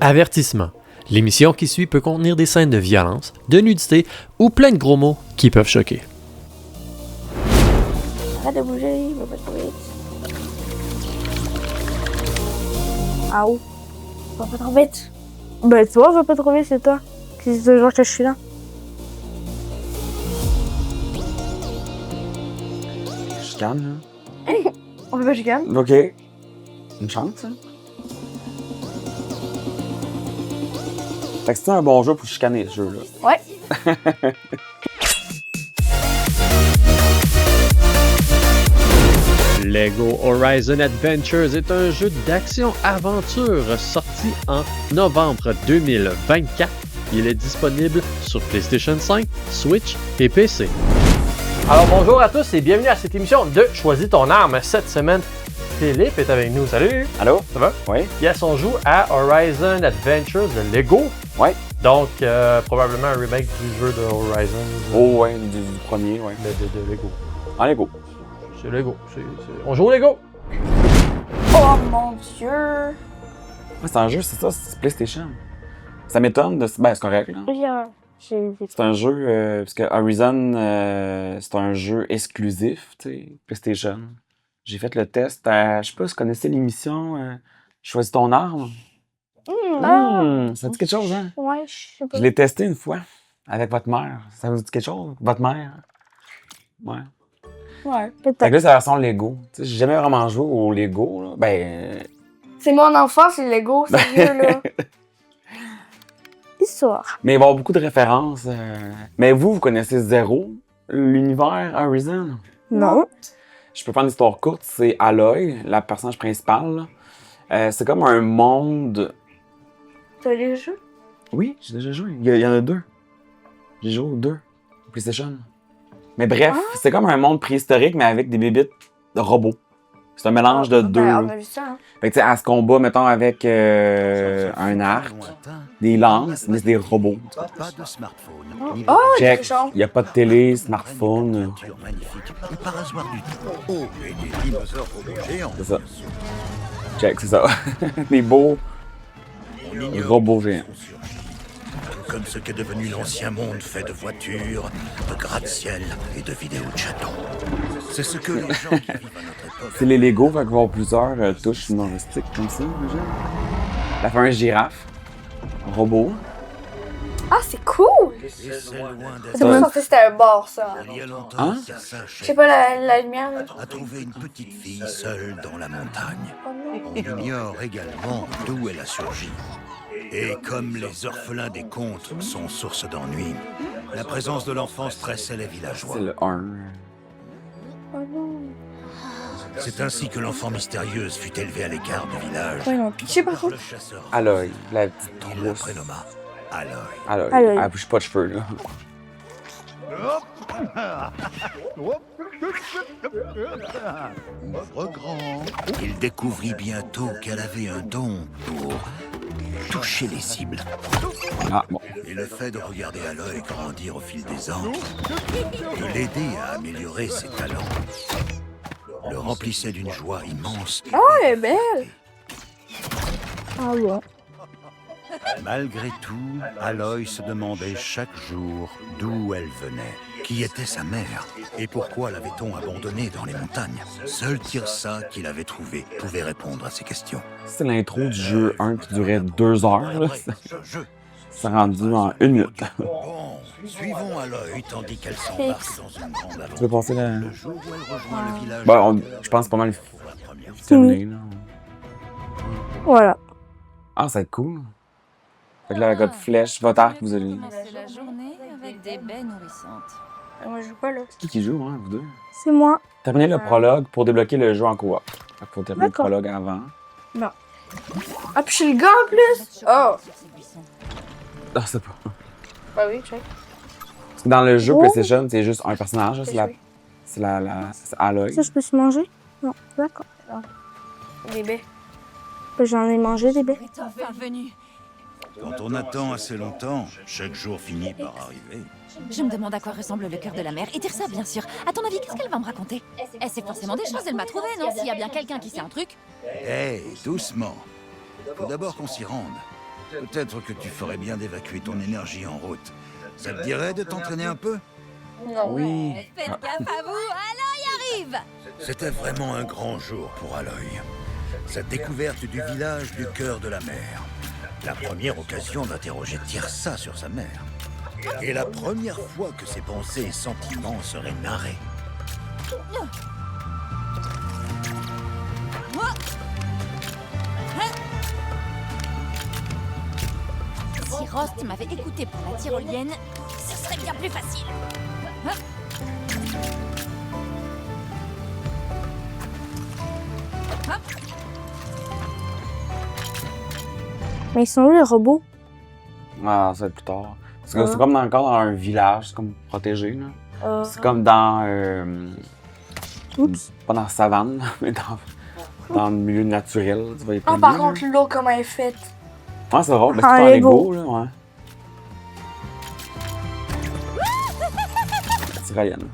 Avertissement. L'émission qui suit peut contenir des scènes de violence, de nudité ou plein de gros mots qui peuvent choquer. Arrête de bouger, va pas trop vite. Ah oh, va pas trop vite. Ben toi, va pas trop vite, c'est toi. C'est toujours que je suis là. Chicane, On fait pas chicane. là. OK. Une chance, hein? Fait que c'est un bon jeu pour chicaner, ce jeu-là. Ouais. Lego Horizon Adventures est un jeu d'action-aventure sorti en novembre 2024. Il est disponible sur PlayStation 5, Switch et PC. Alors bonjour à tous et bienvenue à cette émission de Choisis ton arme. Cette semaine, Philippe est avec nous. Salut! Allô? Ça va? Oui. Yes, on joue à Horizon Adventures de Lego. Ouais. Donc, probablement un remake du jeu de Horizon. Oh, ouais, du premier, ouais. De Lego. En Lego. C'est Lego. On joue au Lego! Oh mon dieu. Ouais, c'est un jeu, c'est ça, c'est PlayStation. Ça m'étonne de. Ben, c'est correct, là. C'est un jeu, parce que Horizon, c'est un jeu exclusif, tu sais, PlayStation. J'ai fait le test je sais pas si vous connaissez l'émission Choisis ton arme. Ça dit quelque chose, hein? Ouais, je sais pas. Je l'ai testé une fois avec votre mère. Ça vous dit quelque chose? Votre mère? Ouais. Ouais, Fait que peut-être. là, c'est la version Lego. Tu sais, j'ai jamais vraiment joué au Lego, là. Ben. C'est mon enfance, c'est Lego, c'est vieux, là. Histoire. Mais il va y avoir beaucoup de références. Mais vous connaissez zéro l'univers Horizon? Non. Je peux faire une histoire courte. C'est Aloy, la personnage principale. C'est comme un monde. T'as les jeux? Oui, j'ai déjà joué. Il y en a deux. J'ai joué aux deux. PlayStation. Mais bref, c'est comme un monde préhistorique, mais avec des bébites de robots. C'est un mélange de deux. Ben, on a vu ça, hein. Fait que tu sais, elle se combat, mettons, avec un arc, des lances, mais c'est des robots. Pas de smartphone. Oh, Check, quelque chose. il n'y a pas de télé, smartphone. Magnifique. Le parasoir du temps. Oh, et des dinosaures géants. C'est ça. Check, c'est ça. Des beaux On ignore robots géants. où sont surgis. Comme ce qu'est devenu l'ancien monde fait de voitures, de gratte-ciel et de vidéos de chatons. C'est ce que les gens qui vivent à notre époque. C'est les Lego, fait qu'il va y avoir plusieurs touches humoristiques comme ça, déjà. La fait un girafe. Un robot. Ah, c'est cool! Et c'est loin C'est d'être. pas censé c'était un bar, ça. Il y a longtemps, Hein? Assassin Je sais pas, la lumière, là. a trouvé une petite fille seule dans la montagne. Oh non. On ignore également d'où elle a surgi. Et comme les orphelins des contes sont source d'ennui, la présence de l'enfant stressait les villageois. C'est le 1. Oh non. C'est ainsi que l'enfant mystérieuse fut élevé à l'écart du village. Ouais, non, pitié par Le contre. chasseur, Aloy, la petite il la trousse. prénomma Aloy. Aloy. Aloy. Elle bouge pas de cheveux, là. Ouvre grand. Il découvrit bientôt qu'elle avait un don pour toucher les cibles. Ah, bon. Et le fait de regarder Aloy grandir au fil des ans, de l'aider à améliorer ses talents, le remplissait d'une joie immense. Oh, elle est belle! Ah bon. Malgré tout, Aloy se demandait chaque jour d'où elle venait, qui était sa mère, et pourquoi l'avait-on abandonnée dans les montagnes. Seul Tirsa, qui l'avait trouvée, pouvait répondre à ces questions. C'est l'intro du jeu 1 qui durait 2 heures, là. Ce jeu. C'est rendu en 1 minute. Bon, suivons Aloy tandis qu'elle s'embarque dans une grande Tu aventure. veux passer la. Le jour où elle rejoint le village... Bon, je pense pas mal pour la première fois. terminé, là. Voilà. Ah, ça va être cool. Fait que là, la gars de flèche, votre arc, vous allez. commencer la journée avec des baies nourrissantes. Moi, je joue pas, là. C'est qui joue, hein, vous deux? C'est moi. Terminez le prologue pour débloquer le jeu en coop. Fait qu'il faut terminer le D'accord. prologue avant. Ah, puis je suis le gars en plus! Oh! Ah, c'est pas. Bah oui, check. Parce que dans le jeu Oh. PlayStation, c'est juste un personnage, là, C'est c'est c'est Aloy. Ça, je peux se manger? Non, d'accord. Des baies. Ben, j'en ai mangé des baies. est enfin venu. Quand on attend assez longtemps, chaque jour finit par arriver. Je me demande à quoi ressemble le cœur de la mer. Et Tirsa, bien sûr. À ton avis, qu'est-ce qu'elle va me raconter? Elle sait forcément des choses, elle m'a trouvé, non? S'il y a bien quelqu'un qui sait un truc. Hé, doucement. Faut d'abord qu'on s'y rende. Peut-être que tu ferais bien d'évacuer ton énergie en route. Ça te dirait de t'entraîner un peu? Oui. Faites gaffe à vous, Aloy arrive! C'était vraiment un grand jour pour Aloy. Cette découverte du village du cœur de la mer. La première occasion d'interroger Tirsa sur sa mère. Et la première fois que ses pensées et sentiments seraient narrés. Si Rost m'avait écouté pour la tyrolienne, ce serait bien plus facile. Mais ils sont où les robots? Ah, ça va être plus tard. C'est comme encore dans un village, c'est comme protégé, là. C'est comme dans... Oups. Pas dans la savane, mais dans le milieu naturel. Tu vas y Ah, par contre, l'eau, comment elle est faite? Ouais, c'est drôle, mais c'est En pas en Lego. Lego, là, ouais. Tyrolienne.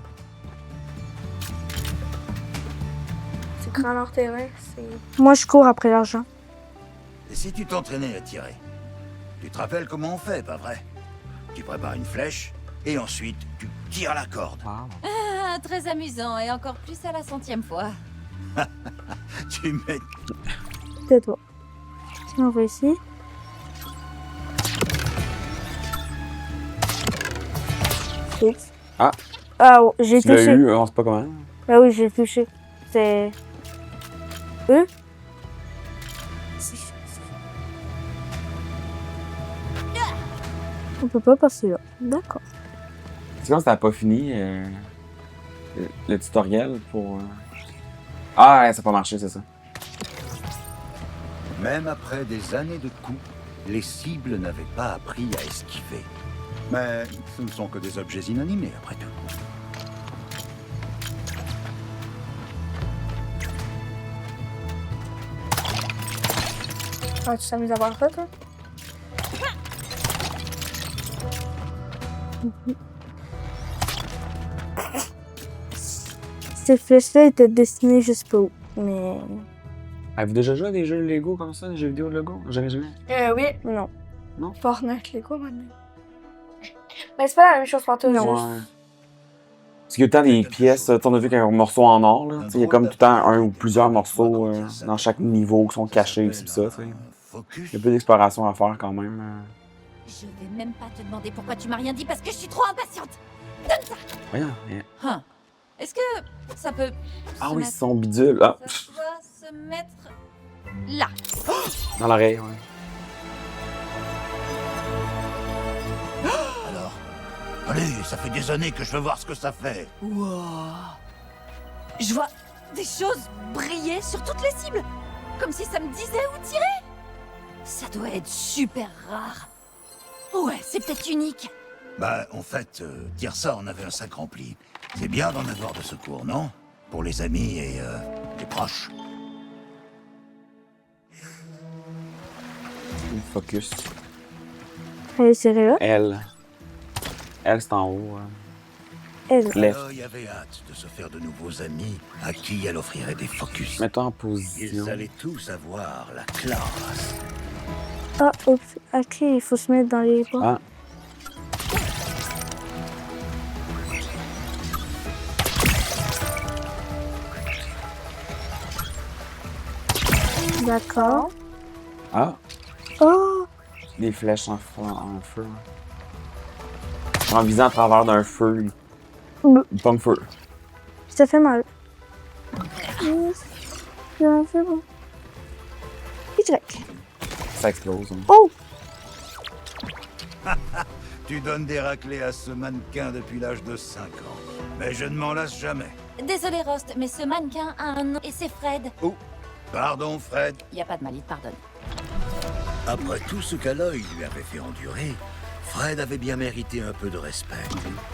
C'est grand leur terrain, c'est... Moi, je cours après l'argent. Et si tu t'entraînais à tirer? Tu te rappelles comment on fait, pas vrai? Tu prépares une flèche, et ensuite, tu tires la corde. Wow. Ah, très amusant, et encore plus à la 100e fois. Tu mets... C'est toi. Tiens, on va ici. Oups. Ah. Ah, oh, j'ai Tu l'as touché. eu, on sait pas comment. Ah oui, j'ai touché. C'est... Eux? On peut pas passer là. D'accord. C'est comme si t'avais pas fini le tutoriel pour... Ah, ouais, ça n'a pas marché, c'est ça. Même après des années de coups, les cibles n'avaient pas appris à esquiver. Mais ce ne sont que des objets inanimés, après tout. Ah, tu t'amuses à voir ça, toi? Ces flèches-là étaient destinées je sais pas où. Mais... Avez-vous déjà joué à des jeux Lego comme ça, des jeux vidéo de Lego? Jamais joué? Oui. Non. Fortnite, les quoi, maintenant? Mais c'est pas la même chose pour toi, Non. juste... Ouais. Parce qu'il y a tout le temps des pièces, tu sais, on a vu qu'il y a un morceau en or, là. Tu sais, il y a comme tout le temps un ou plusieurs morceaux dans chaque niveau qui sont cachés, pis ça, tu sais. Focus. Il y a peu d'exploration à faire quand même. Je vais même pas te demander pourquoi tu m'as rien dit parce que je suis trop impatiente. Voyons. Hein. Est-ce que ça peut... Ah se oui, mettre- c'est son bidule. Ah, Ça doit se mettre... là. dans l'oreille, ouais. Alors, allez, ça fait des années que je veux voir ce que ça fait. Wow. Je vois des choses briller sur toutes les cibles. Comme si ça me disait où tirer. Ça doit être super rare. Ouais, c'est peut-être unique. Bah, en fait, dire ça, on avait un sac rempli. C'est bien d'en avoir de secours, non? Pour les amis et les proches. Focus. Elle est serrée là. Elle, c'est en haut. Elle. Left. Aloy avait hâte de se faire de nouveaux amis à qui elle offrirait des focus. Mets-toi en Ils position. allaient tous avoir la classe. Ah, oups. Ok, il faut se mettre dans les bras. Ah. D'accord. Ah, Oh! des flèches en feu. En visant à travers d'un feu. Il pomme feu. Ça fait mal. Yes. C'est bon. Y. Ça explose. Hein. Oh! Tu donnes des raclés à ce mannequin depuis l'âge de 5 ans. Mais je ne m'en lasse jamais. Désolé Rost, mais ce mannequin a un nom et c'est Fred. Pardon, Fred. Y a pas de mal, il te pardonne. Après tout ce qu'Aloy lui avait fait endurer, Fred avait bien mérité un peu de respect.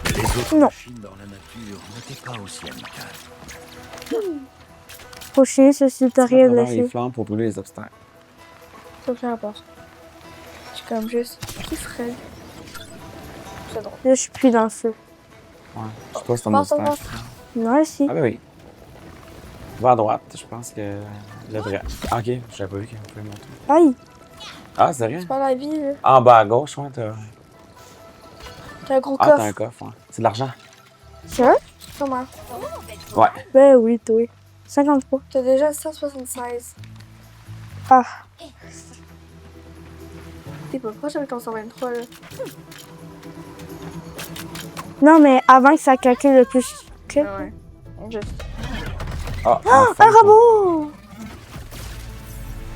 Mais les autres Non. machines dans la nature n'étaient pas aussi amicales. Prochain, ce tutoriel Travers les là-dessus. flammes pour brûler les obstacles. Ça fait rapport. Je suis comme juste... Qui ferait? C'est drôle. Là, je suis plus dans le feu. Ouais. Je sais pas si c'est un Passe, obstacle. passe. Non, ici. Ah ben oui. Va à droite, je pense que... Le vrai. Ah, ok, j'avais pas vu qu'il pouvait monter. Aïe! Ah, c'est vrai? C'est pas la vie, là. En bas à gauche, ouais, t'as... T'as un gros Ah, coffre. t'as un coffre, ouais. C'est de l'argent. C'est vrai? Comment? Ouais. Ben oui, toi. 53. T'as déjà 176. Ah. T'es pas proche avec ton 123, là. Non, mais avant que ça calcule le plus que. Ah ouais. Juste. Ah, Ah, enfin, un robot!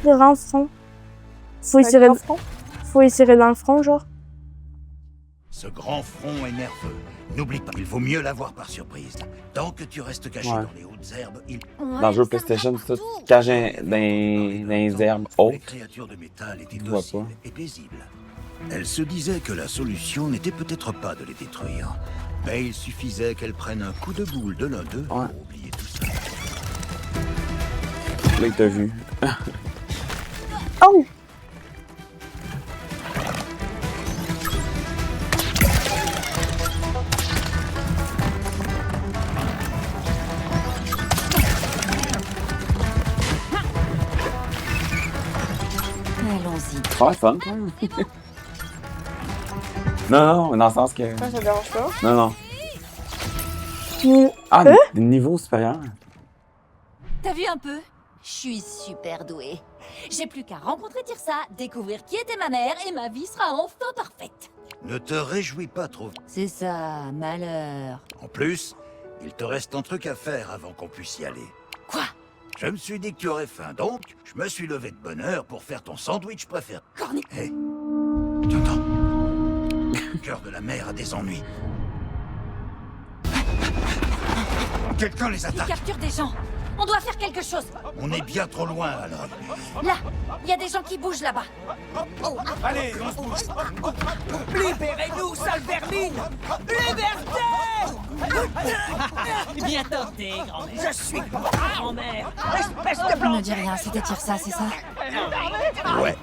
Le grand front. Faut y tirer, faut y tirer dans le front, genre. Ce grand front est nerveux. N'oublie pas, il vaut mieux l'avoir par surprise. Tant que tu restes caché Ouais. dans les hautes herbes, il... Dans le jeu PlayStation, c'est tout caché dans les herbes Les hautes. créatures de métal étaient Je vois dociles pas. et paisibles. Elle se disait que la solution n'était peut-être pas de les détruire. Mais il suffisait qu'elles prennent un coup de boule de l'un d'eux Ouais. pour oublier tout ça. Là, il t'a vu. Oh! Allons-y. Ouais, fun. Non, dans le sens que... Ça te dérange pas? Non, non. Hmm. Ah, des niveaux supérieurs. T'as vu un peu? Je suis super douée. J'ai plus qu'à rencontrer Tirsa, découvrir qui était ma mère et ma vie sera enfin parfaite. Ne te réjouis pas trop. C'est ça, malheur. En plus, il te reste un truc à faire avant qu'on puisse y aller. Quoi? Je me suis dit que tu aurais faim, donc je me suis levé de bonne heure pour faire ton sandwich préféré. Corny. Hé, tu entends? Le cœur de la mer a des ennuis. Quelqu'un les Ils attaque. capturent des gens. On doit faire quelque chose. On est bien trop loin, alors. Là, il y a des gens qui bougent là-bas. Allez, on se bouge. Libérez-nous, sale vermine! Liberté! Bien tenté, grand-mère. Je suis grand-mère. Espèce de blanc. Ne dis rien, c'était Tirsa, c'est ça? Ouais.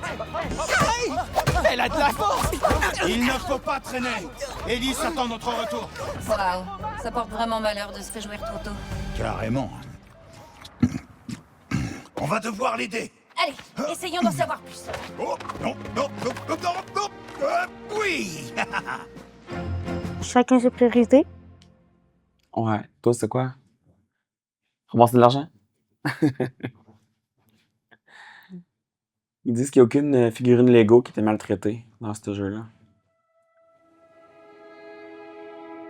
Elle a de la force! Il ne faut pas traîner. Ellie attend notre retour. Waouh, ça porte vraiment malheur de se réjouir trop tôt. Carrément. On va devoir l'aider. Allez, essayons d'en savoir plus. Oh, non, non, non, non, non, non. Oui. Chacun ses priorités. Ouais. Toi, c'est quoi? Ramasser de l'argent? Ils disent qu'il n'y a aucune figurine Lego qui était maltraitée dans ce jeu-là.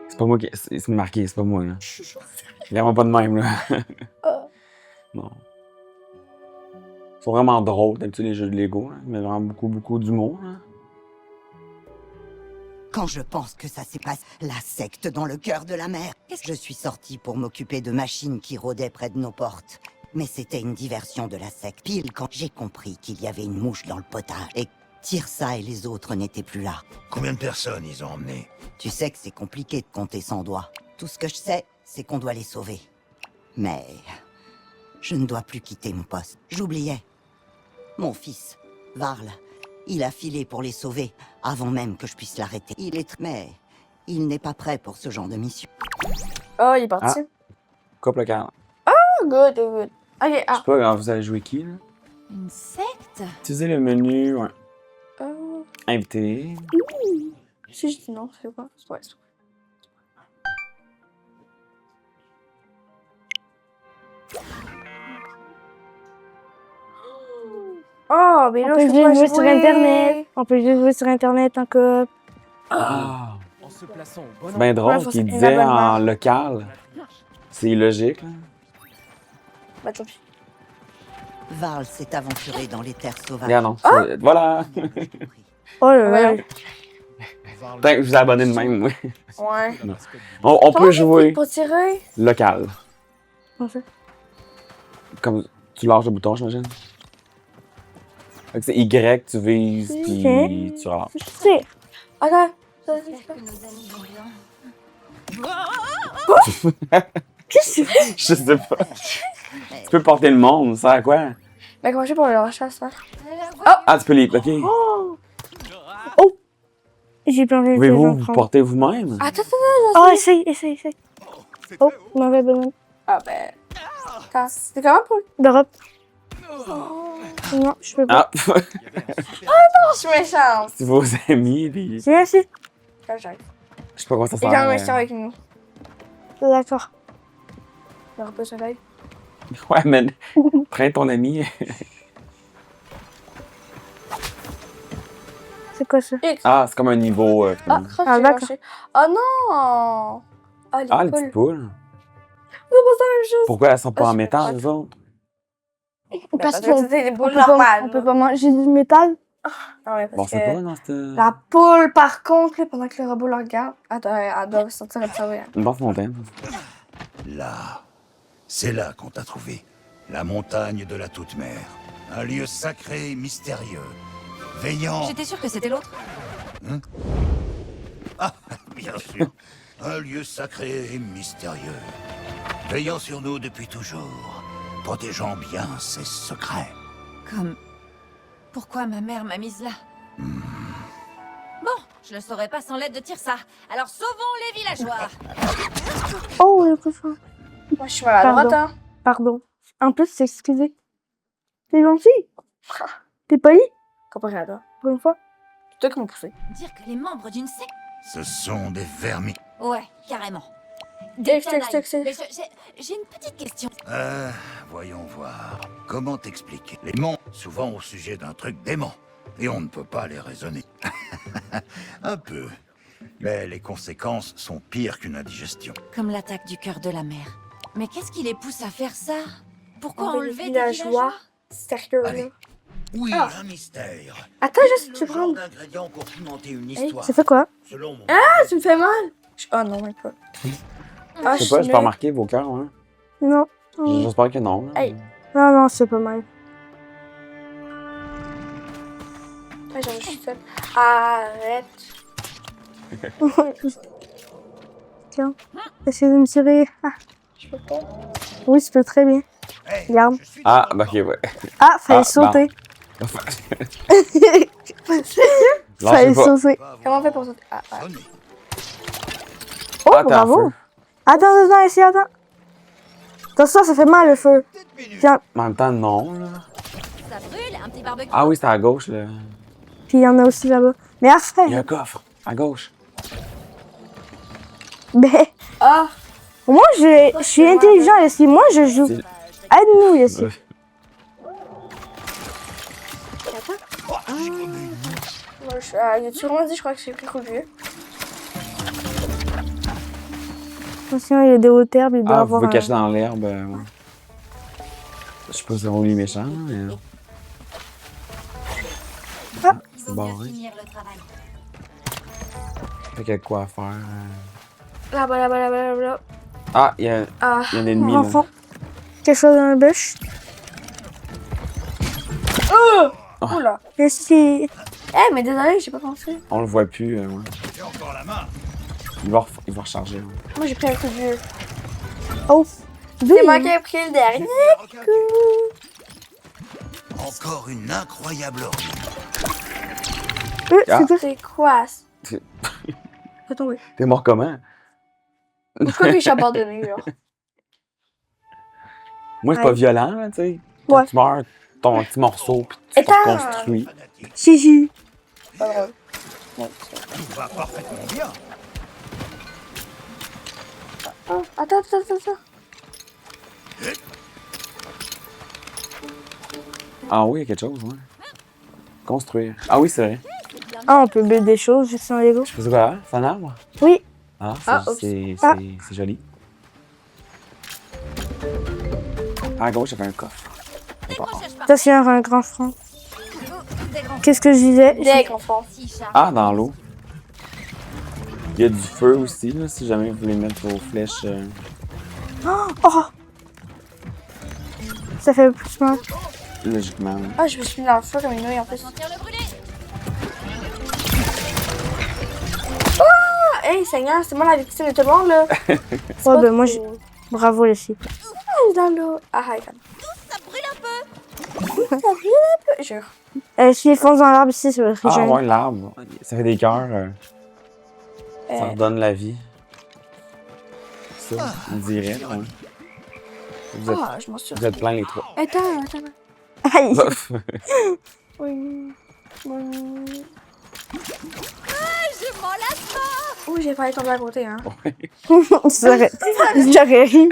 C'est pas moi qui... C'est marqué, c'est pas moi, là. Vraiment pas de même, là. Non. Ils sont vraiment drôles, d'habitude, les jeux de Lego, là. Mais vraiment beaucoup d'humour, là. Quand je pense que ça s'est passé, la secte dans le cœur de la mer. Je suis sorti pour m'occuper de machines qui rôdaient près de nos portes. Mais c'était une diversion de la secte. Pile quand j'ai compris qu'il y avait une mouche dans le potage et que Tirsa et les autres n'étaient plus là. Combien de personnes ils ont emmené? Tu sais que c'est compliqué de compter sans doigts. Tout ce que je sais, c'est qu'on doit les sauver. Mais je ne dois plus quitter mon poste. J'oubliais. Mon fils, Varl, il a filé pour les sauver avant même que je puisse l'arrêter. Mais il n'est pas prêt pour ce genre de mission. Oh, il est parti. Coupe le cadre. Oh, good, good. Ok, Je sais ah. pas, vous allez jouer qui, là? Une secte? Utilisez le menu, ouais. Oh. Invité. Si je dis non, c'est quoi? Ouais, c'est Oh, mais On là, peut je juste peux pas jouer sur jouer. Internet. On peut juste jouer sur Internet en coop. Ah! En se plaçant au bon C'est bien Ouais, drôle faut qu'il s'appeler disait l'abonnement. en local. C'est illogique, là. Bah, tant pis. Varl s'est aventuré dans les terres sauvages. Regarde, non. Voilà! Oh là là. Ouais. Peut-être que je vous ai abonné de même, oui. Ouais. On peut jouer Pour tirer? local. Comment ça? Comme tu lâches le bouton, j'imagine. Fait que c'est Y, tu vises, puis tu relâches. Je sais. Attends. J'espère que nos amis vont bien. Qu'est-ce que tu fais? Je sais pas. Tu peux porter le monde, ça sert à quoi? Mais comment je fais pour le rechasse, là? Ah, tu peux les... OK. Oh! J'ai plongé le Pouvez-vous vous porter vous-même? Attends. Oh, essaye. Oh, mauvais ballon. Ah, ben. Attends, c'est comment pour. Drop. Non, je peux pas. Ah! Non, je suis méchante. C'est vos amis, puis... C'est merci. Là, j'arrive. Je sais pas comment ça Et sert. quand même méchant avec nous. D'accord. Le repas soleil. Ouais, mais prends ton ami. C'est quoi ça? X. Ah, c'est comme un niveau. Ah, comme- crotte, Ah, j'ai d'accord. lâché. Oh non! Ah, les Ah, les poules. petites poules. C'est pas ça la même chose. Pourquoi elles sont pas Ah, en je métal, comprends. les autres? Parce que qu'on c'était des on boules peut pas, normales. on peut pas manger du métal. Non, mais parce Bon, c'est que pas dans cette. la poule, par contre, là, pendant que le robot le regarde, elle doit se sentir observée. Une basse montagne. Là, c'est là qu'on t'a trouvé. La montagne de la Toute-Mère. Un lieu sacré et mystérieux. Veillant... J'étais sûre que c'était l'autre. Ah, bien sûr. Un lieu sacré et mystérieux. Veillant sur nous depuis toujours. Protégeant bien ses secrets. Comme... Pourquoi ma mère m'a mise là? Bon, je le saurais pas sans l'aide de Tirsa. Alors sauvons les villageois. Oh, le cochon. Moi, je suis mal à droite, hein. Pardon. Un peu s'excuser. T'es gentil. T'es poli, Comparé à toi. pour une fois. C'est toi qui m'as poussé. Dire que les membres d'une secte... Ce sont des vermis. Ouais, carrément. Texte, canailles. texte, texte. Mais j'ai une petite question. Voyons voir. Comment t'expliquer? Les monts, souvent au sujet d'un truc dément. Et on ne peut pas les raisonner. Un peu. Mais les conséquences sont pires qu'une indigestion. Comme l'attaque du cœur de la mer. Mais qu'est-ce qui les pousse à faire ça? Pourquoi Enlever enlever des des villageois? villageois? Sérieux, là. Allez. Oui, Ah. un mystère. Attends, juste, tu Le peux genre prendre. d'ingrédient pour pimenter une Hey, histoire. Ça fait quoi? Selon mon... Ah, tu me fais mal. Oh non, même pas. Ah, Je sais pas, j'ai suis pas nulle. remarqué vos cœurs, hein. Non. J'espère que non. là. Hey. Non, non, c'est pas mal. Ah, j'en suis seule. Arrête. Tiens. Essaye de me tirer. Ah. Je peux pas. Oui, tu peux très bien. Hey, Regarde. je suis Ah, d'accord. bah ok, ouais. Ah, fallait Ah, sauter. Non, Fallait je sais pas. sauter. Comment on fait pour sauter? Ah, ah. Sonné. Oh, Ah, t'es en bravo. feu. Attends, attends, ici, attends. Attention, ça fait mal le feu. Tiens, Mais en même temps, non, là. Ça brûle, un petit barbecue. Ah oui, c'était à gauche, là. puis il y en a aussi là-bas. Mais Il y a après, un coffre, à gauche. mais Ah, moi, je suis intelligent ici. Moi, je joue. C'est- Aide-nous ici. Ouais. moi, je suis à YouTube, on dit, je crois que j'ai pris coup de vieux. Attention, il y a des hautes herbes. Il doit Ah, vous avoir pouvez un... cacher dans l'herbe. Ouais. Je sais pas si c'est vraiment lui méchant, mais. Ah. C'est barré. Finir le travail. Fait qu'il y a de quoi à faire. Là-bas, là-bas, là-bas, là-bas. Ah, il y a Ah, un ennemi, là. enfant. Quelque chose dans la bûche. oula. Ici. Eh, mais désolé, j'ai pas pensé. On le voit plus. Ouais. J'ai encore la main. Il va recharger. Ouais. Moi, j'ai pris un coup de vieux. Oh. C'est moi qui ai pris le dernier. Encore une incroyable orgie. Ah. C'est toi. C'est quoi? C'est- Faut tomber. T'es mort comment? Pourquoi lui, je suis abandonné, genre? Moi, c'est Ouais. pas violent, là, tu sais. Ouais. Quand tu meurs, ton petit morceau, puis tu te Attends. reconstruis. Fanatique. Chichi. Pas drôle. Tout va parfaitement bien. Oh, attends, attends, attends, attends. Ah oui, il y a quelque chose, ouais. Construire. Ah oui, c'est vrai. Ah, on peut build des choses juste en Lego. Je faisais quoi? C'est un arbre? Oui. Ah, Ah, oups. Ah. c'est joli. À gauche, il y avait un coffre. Décrochage par Ça, c'est un grand front. des grands Qu'est-ce que je disais? Des enfants. petits chats. Ah, dans l'eau. Il y a du feu aussi, là, si jamais vous voulez mettre vos flèches. Oh! Ça fait plus mal. Logiquement. Ouais. Ah, je me suis mis dans le feu comme une nouille en plus. Sentir le brûler. Ah, hey, Seigneur, c'est moi la victime de tout le monde, là. Ouais, ben moi, bravo les filles. Dans l'eau. Ah, hi, quand Ça brûle un peu. Ça brûle un peu. Jure. Si ils foncent dans l'arbre ici, ça va être Ah joli. ouais, l'arbre. Ça fait des cœurs. Ça Euh, redonne la vie. Ça, on dirait. Ouais. Vous, êtes, Ah, je m'en suis. vous êtes plein les trois. Attends, attends. Aïe! Oui. Oui. Je m'en lasse pas. Ouh, j'ai failli tomber à côté, hein. J'aurais ri.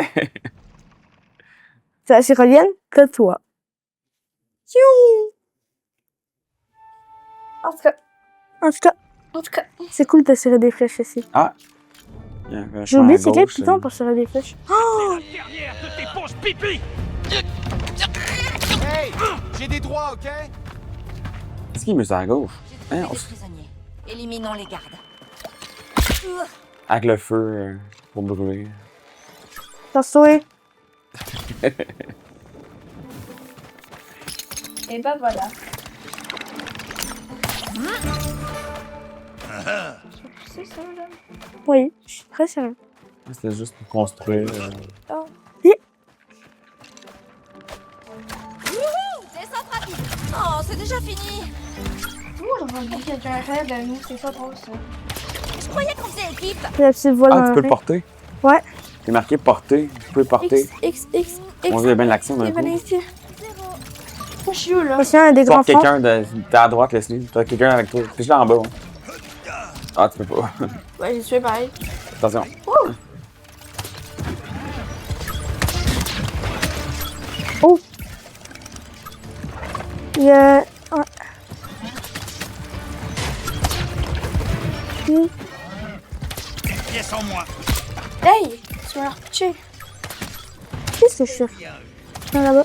Ça se revienne que toi. En tout cas, En tout cas, en tout cas. c'est cool de tirer des flèches ici. Ah! Il y a un J'ai chemin oublié à c'est quel gauche, piton pour tirer des flèches. La dernière de tes ponches pipi. Hey, j'ai des droits, ok? Est-ce qu'il me met ça à gauche? J'ai Hein, trouvé on des s- prisonniers. Éliminons les gardes. Avec le feu pour brûler. T'as sauvé. Et ben voilà. C'est ça, là. Oui, je suis très sérieux. C'était juste pour construire. Descente rapide. Oh, c'est déjà fini. Ouh, j'en ai dit qu'il y a un rêve de nous, c'est ça drôle, ça. Je croyais qu'on faisait équipe. La petite voile Ah, dans tu peux le l'oreille. porter? Ouais. C'est marqué porter. Tu peux le porter. X. On voit bien l'action d'un Et coup. venez ici. Moi, je suis où, là? Attention, il y a des grands Porte fronts. quelqu'un de. T'es à droite, Leslie. T'as quelqu'un avec toi. Fiche là en bas. Ah, tu peux pas. Ouais, j'ai tué pareil. Attention. Il y a... Ouais. Pièce en moins. Hey! Tu m'as repitché. Qu'est-ce que je fais? Ah, là-bas.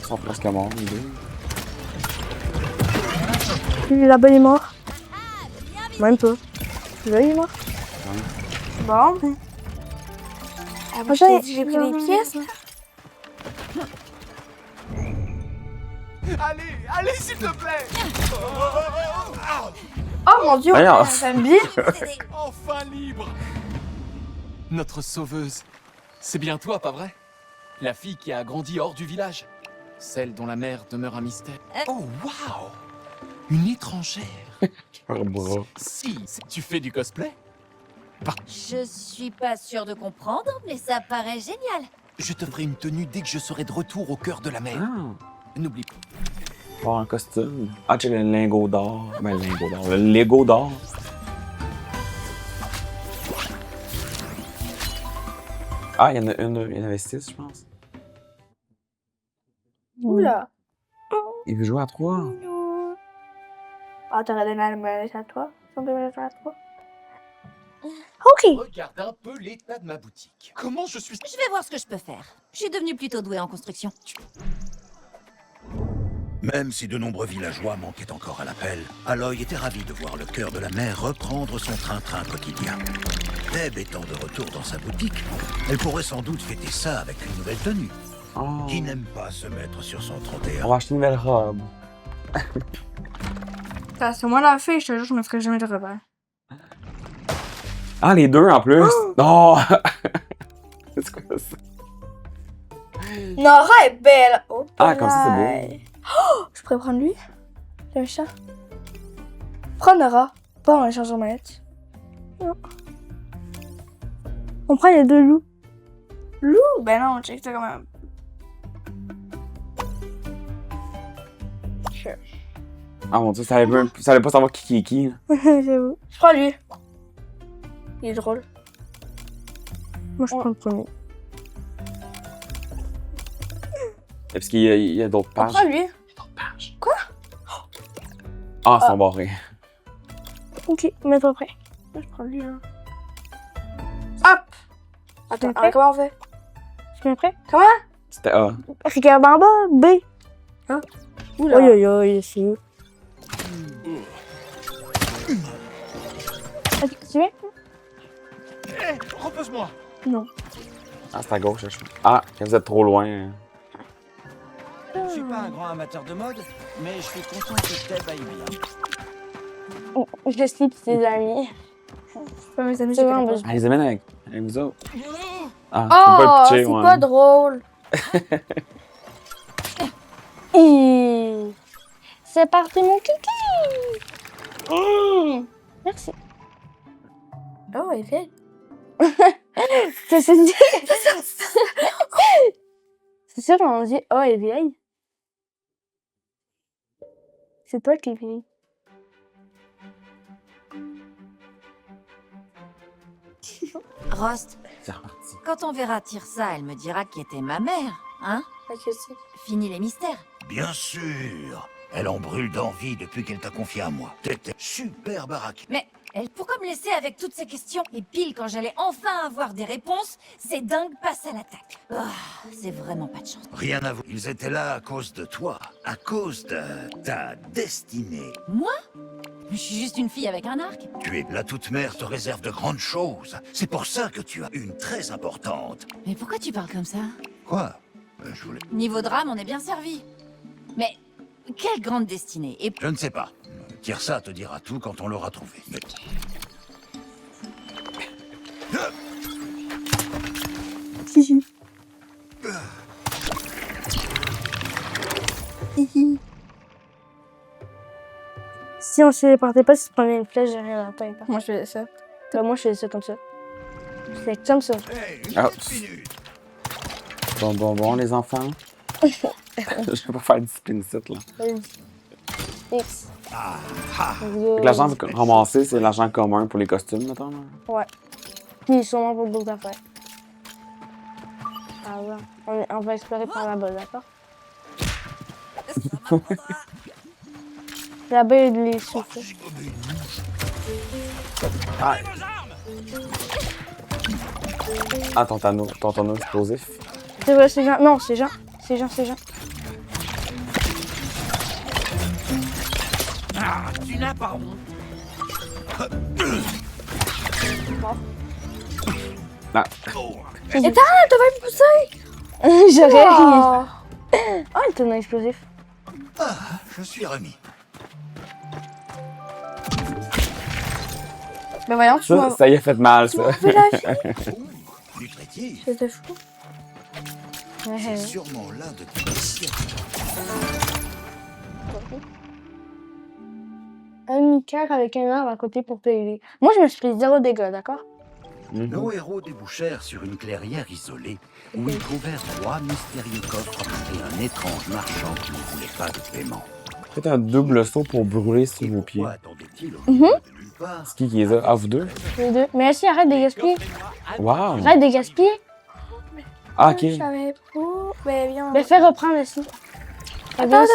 Ils sont presque morts, les deux. Lui, là-bas, il est mort. Même pas. Là, il est mort. Bon. Ah, moi, je t'ai dit, j'ai pris des pièces. Allez, s'il te plaît. Oh mon dieu, Voyons. j'aime bien. Enfin libre. Notre sauveuse. C'est bien toi, pas vrai? La fille qui a grandi hors du village. Celle dont la mère demeure un mystère. Oh, waouh! Une étrangère. Un bras. Si, tu fais du cosplay? Je suis pas sûre de comprendre, mais ça paraît génial. Je te ferai une tenue dès que je serai de retour au cœur de la mer. Ah! N'oublie pas. Avoir un costume. Ah, tu sais, le lingot d'or. Ben, le lingot d'or. Le Lego d'or. Ah, il y en avait 6, je pense. Oula. Il veut jouer à 3. Ah, t'aurais donné à me laisser à toi? Si on devait laisser à toi? OK. Regarde un peu l'état de ma boutique. Comment je suis... Je vais voir ce que je peux faire. Je suis devenue plutôt douée en construction. Même si de nombreux villageois manquaient encore à l'appel, Aloy était ravi de voir le cœur de la mer reprendre son train-train quotidien. Thèbes étant de retour dans sa boutique, elle pourrait sans doute fêter ça avec une nouvelle tenue. Oh. Qui n'aime pas se mettre sur son 31? On va acheter une nouvelle robe. C'est moi la fille, je te jure, je me ferai jamais de revers. Ah, les deux en plus! Non! C'est quoi ça? Nora est belle! Oh, Ah, comme ça, c'est beau. Oh, je pourrais prendre lui? Le chat? Prends Nora. Pas en échange de manette. Non. On prend les deux loups. Loup? Ben non, check ça quand même. Sure. Ah mon dieu, ça allait pas savoir qui est qui. Là. J'avoue. Je prends lui. Il est drôle. Moi, je prends le premier. Parce qu'il y a d'autres On pages. prend lui. Quoi? Ah, ils sont barrés. OK, mets-toi prêt. Je prends lui, hein. Hop! Attends, prêt? comment on fait? Tu es prêt? Comment? C'était A. Regarde en bas, B. Oula. Oi, oi, oi, c'est où? Ok, tu viens? Hé, repose-moi. Non. Ah, c'est à gauche, là, je pense. Ah, quand vous êtes trop loin. Je suis pas un grand amateur de mode, mais je suis content que Thèbes aille bien. Oh, je slip ses amis. Pas mes amis, C'est je bon, connais bah, Ah, les amène avec vous autres. Ah, tu peux Oh, pas le pitcher, c'est ouais. pas drôle. Et... C'est parti, mon kiki! Merci. Oh, elle est vieille. Ça se dit... C'est sûr qu'on dit « Oh, elle est vieille ». C'est toi qui vis. Rost, C'est reparti. quand on verra Tirsa, elle me dira qui était ma mère, hein? Ok, c'est. Fini les mystères. Bien sûr. Elle en brûle d'envie depuis qu'elle t'a confié à moi. T'étais super baraque. Mais elle pourra me laisser avec toutes ces questions. Et pile quand j'allais enfin avoir des réponses, ces dingues passent à l'attaque. Ah, c'est vraiment pas de chance. Rien à vous. Ils étaient là à cause de toi. À cause de ta destinée. Moi? Je suis juste une fille avec un arc. Tu es la toute-mère te réserve de grandes choses. C'est pour ça que tu as une très importante. Mais pourquoi tu parles comme ça? Quoi? Je voulais... Niveau drame, on est bien servi. Mais quelle grande destinée. Et Je ne sais pas. Tirsa te dira tout quand on l'aura trouvé. Mais... Hihi. Si on se téléportait pas, si tu prenais une flèche derrière la tête. Moi, je faisais ça. Bah, moi, je faisais ça comme ça. C'est comme ça. Hey, une Ah. petite minute. Bon, les enfants. Je vais pas faire discipline site, là. Vas-y. X. Ah, Let's go. Fait que l'argent ramassé, c'est l'argent commun pour les costumes, mettons, là. Ouais. Puis sûrement pour d'autres affaires. Ah ouais. On va explorer par là-bas, d'accord? Là-bas, il y a les souffles. Ah, ton tonneau explosif. C'est vrai, c'est Jean. Non, c'est Jean. C'est Jean. Ah, tu n'as pas honte. Ah, Et t'as me pousser! J'aurais Oh. Oh, le tonneau explosif. Ah, je suis remis. Ben voyons, tu m'as ça y a fait mal, ça. fait la vie. Nutritif. C'était fou. C'est sûrement là depuis des siècles. Un micard avec un arbre à côté pour t'aider. Moi, je me suis pris 0 dégâts, d'accord? Nos héros débouchèrent sur une clairière isolée où ils trouvèrent 3 mystérieux coffres et un étrange marchand qui ne voulait pas de paiement. Faites un double saut pour brûler sous vos pieds. Pourquoi attendait-il au milieu de nulle part? C'est qui les a? Ah, vous deux? Les deux. Mais si, arrête de gaspiller. Wow! Arrête de gaspiller. Ah, ok. Je savais pas. Ben viens. Ben, fais reprendre aussi. Reviens aussi.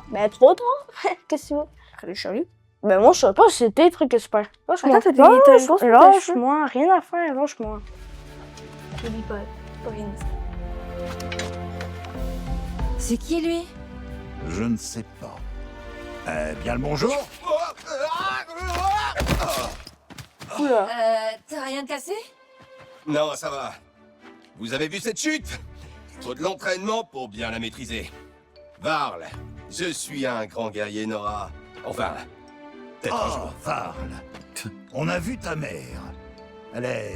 Ben, trop tard. Qu'est-ce que tu veux? Allez, chérie. Ben, moi, je sais pas, c'est tes trucs que super. Lâche-moi. Attends, t'as une grosse Lâche-moi, rien à faire, lâche-moi. Je dis pas. Pas rien. c'est qui lui? Je ne sais pas. Bien le bonjour. Oula. T'as rien cassé? Non, ça va. Vous avez vu cette chute? Faut de l'entraînement pour bien la maîtriser. Varl, je suis un grand guerrier, Nora. Enfin, peut-être un jour. Varl, on a vu ta mère. Elle est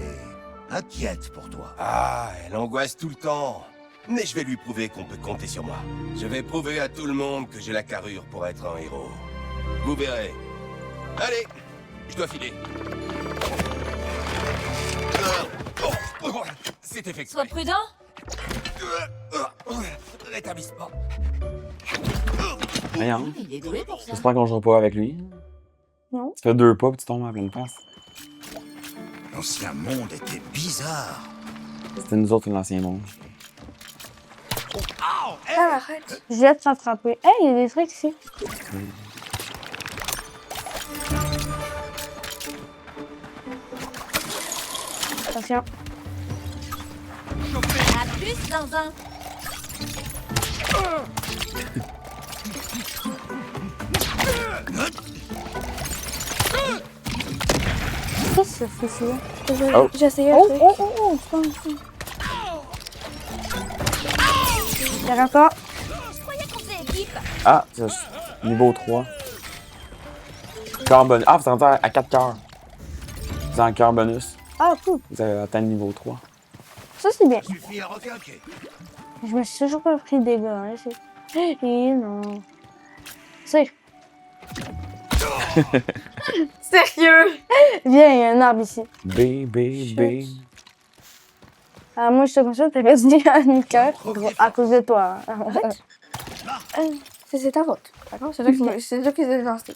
inquiète pour toi. Ah, elle angoisse tout le temps. Mais je vais lui prouver qu'on peut compter sur moi. Je vais prouver à tout le monde que j'ai la carrure pour être un héros. Vous verrez. Allez, je dois filer. C'est effectué. Sois prudent. Rétablissement. Voyons. Il est doué pour ça. J'espère qu'on jouera pas avec lui. Non. Tu fais 2 pas puis tu tombes à pleine face. L'ancien monde était bizarre. C'était nous autres l'ancien monde. Ah, arrête. Jette sans frapper. Hey, il y a des trucs ici. Attention. À plus dans un. Qu'est-ce que c'est ici? Oh. J'essayais. Oh, Y'a encore. Je croyais qu'on faisait équipe. Ah, c'est niveau 3. Cœur bonus. Ah, vous êtes rendu à 4 cœurs. Vous avez un cœur bonus. Ah, cool. Vous avez atteint le niveau 3. Ça, c'est bien. Suffit à requinquer. Je me suis toujours pas pris de dégâts. Hein, et non. C'est. Sérieux? Viens, il y a un arbre ici. B. Moi, je te conseille, t'as perdu un cœur à cause de toi. C'est ta faute. D'accord? C'est toi qui t'es lancé.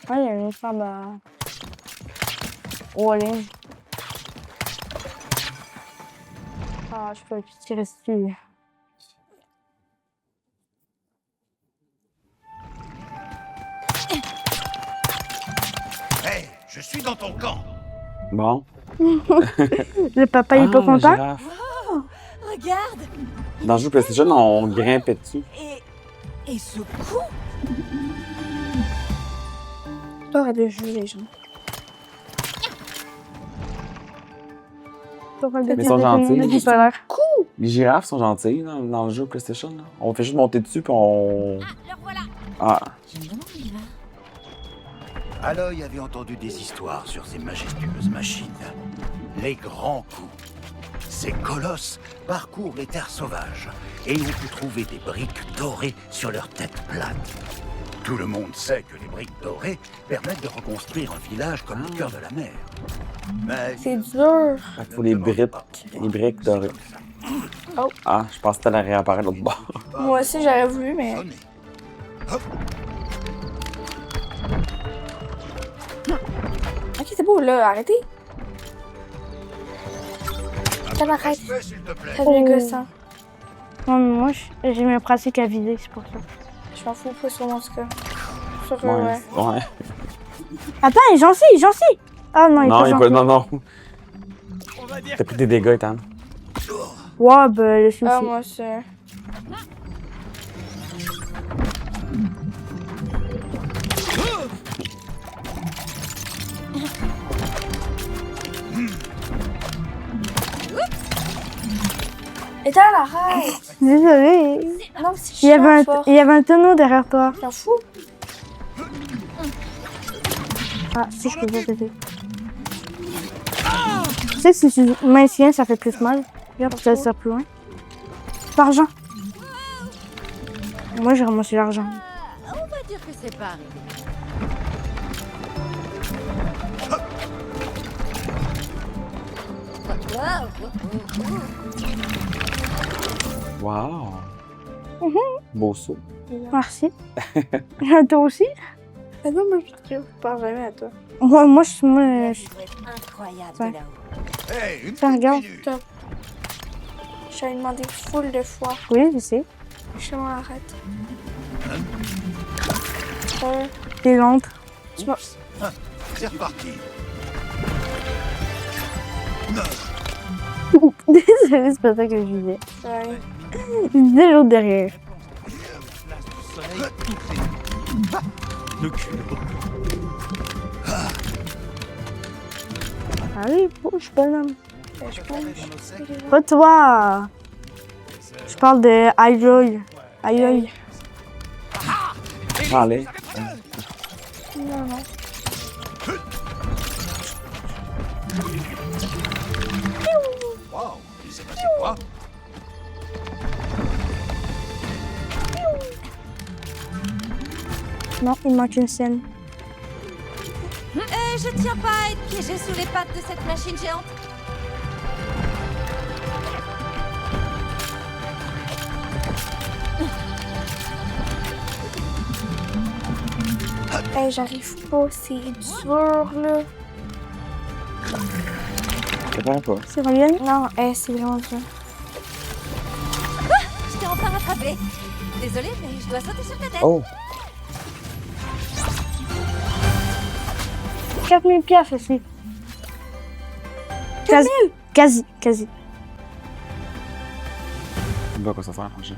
Ouais, il y a une femme à... Walling. Ah, je peux tirer dessus. Hey, je suis dans ton camp. Bon. Le papa, il est pas la content? girafe. Oh, regarde! Dans le jeu PlayStation, on grimpait dessus. Et ce coup! T'aurais de juger les gens. Mais ils sont gentils. Les girafes sont gentilles dans le jeu PlayStation. Là. On fait juste monter dessus puis on. Ah, leur voilà! Ah. Je me demande où il va. Aloy avait entendu des histoires sur ces majestueuses machines. Les grands coups. Ces colosses parcourent les terres sauvages et on peut trouver des briques dorées sur leur tête plate. Tout le monde sait que les briques dorées permettent de reconstruire un village comme le cœur de la mer. Mais C'est dur. Il faut les briques dorées. Oh. Ah, je pensais que t'allais réapparaître l'autre bord. Moi aussi, j'aurais voulu, mais... Ok, c'est beau, là. Arrêtez. Ça m'arrête. Ça devient gossant. Non, mais moi, j'ai mes pratiques à vider, c'est pour ça. Je m'en fous pas sur mon cas. Sur eux, Ouais. Ouais. Attends, il est gentil, il est gentil! Ah non, il est Non, pas il est gentil. pas. Non, non. T'as pris des dégâts, Ethan. Ouais, ben, le souci. Ah, moi, c'est... Ethan, arrête! Désolé. Non, c'est chiant, Il y avait un tonneau derrière toi. T'en fous? Ah, si, je peux pas t'aider. Tu sais que si tu maintiens, ça fait plus mal. Regarde, ça sert plus loin. L'argent. Moi, j'ai ramassé l'argent. On va dire que c'est pas arrivé. Wow. Beau saut. Merci. Toi aussi? Mais non, moi, je parle jamais à toi. Moi, je... Incroyable Ouais. là-haut. Hey, une Tiens, regarde. Top. J'avais demandé full de fois. Oui, je sais. Je m'arrête. T'es lente. C'est reparti. Désolée, c'est pas ça que je disais. Ouais. Je disais l'autre derrière. Allez, bouge, bonhomme. Pas toi. Je parle de Aloy. Aloy. Allez. Non, non. Wow, il s'est passé quoi? Non, il manque une scène. Je tiens pas à être piégée sous les pattes de cette machine géante. Hey, j'arrive pas, c'est dur, là. Ça paraît pas. C'est Ryan? Non, c'est vraiment dur. Je t'ai enfin rattrapé. Désolée, mais je dois sauter sur ta tête. Oh! 4000 piastres aussi. 4000? Quasi. Je sais pas à quoi ça sert, franchement.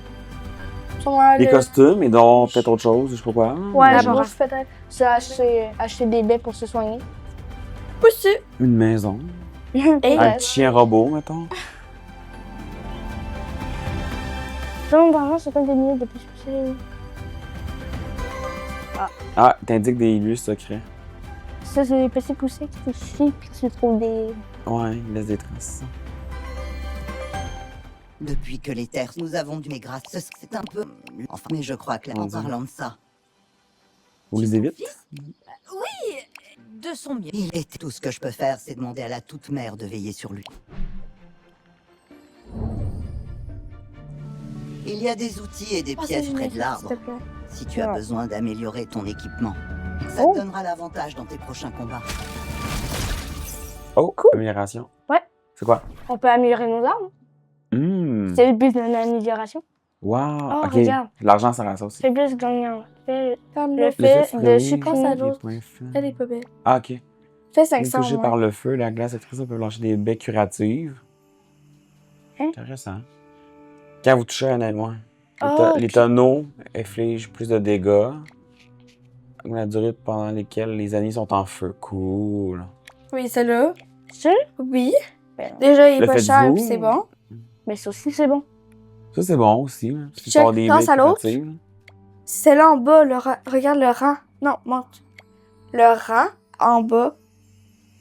Les costumes et donc peut-être autre chose, je sais pas quoi. Ouais, La la bouffe, peut-être. C'est acheter des baies pour se soigner. Possible. Une maison. Et Un petit chien robot, mettons. Non, d'argent, c'est comme des milliers de plus poussés. Ah, t'indiques des lieux secrets. Ça, c'est des petits poussés qui te chient puis tu trouves des... Ouais, il laisse des traces. Depuis que les terres nous avons du grâce, c'est un peu... Enfin, mais je crois que en parlant de ça... Vous lisez vite? Oui, de son mieux. Il est tout ce que je peux faire, c'est demander à la toute-mère de veiller sur lui. Il y a des outils et des Oh, pièces c'est près de génial, l'arbre. s'il te plaît. Si tu as Ouais. besoin d'améliorer ton équipement, ça Oh. te donnera l'avantage dans tes prochains combats. Oh, Cool. amélioration. Ouais. C'est quoi? On peut améliorer nos armes. C'est le but de l'amélioration. Wow, Oh, ok. regarde. L'argent sert à ça aussi. Faiblesse gagnant. Comme Le le fait feu de frôle, supprimer à les l'autre. points faibles. Elle est pas belle. Ah, ok. Fais Touché 500 par moins. le feu, la glace électrique peut lâcher des baies curatives. Hein? Intéressant. Quand vous touchez un élément, Oh, les ok. tonneaux infligent plus de dégâts la durée pendant lesquelles les ennemis sont en feu. Cool. Oui, celle-là. C'est? Oui. Ben, Déjà, il est Le pas faites-vous? cher, puis c'est bon. mais ça aussi, c'est bon. Ça, c'est bon aussi. Là. Si tu Check, sors des pense baies à l'autre. curatives, là. Celle-là en bas, regarde le rang. Non, monte. Le rang en bas,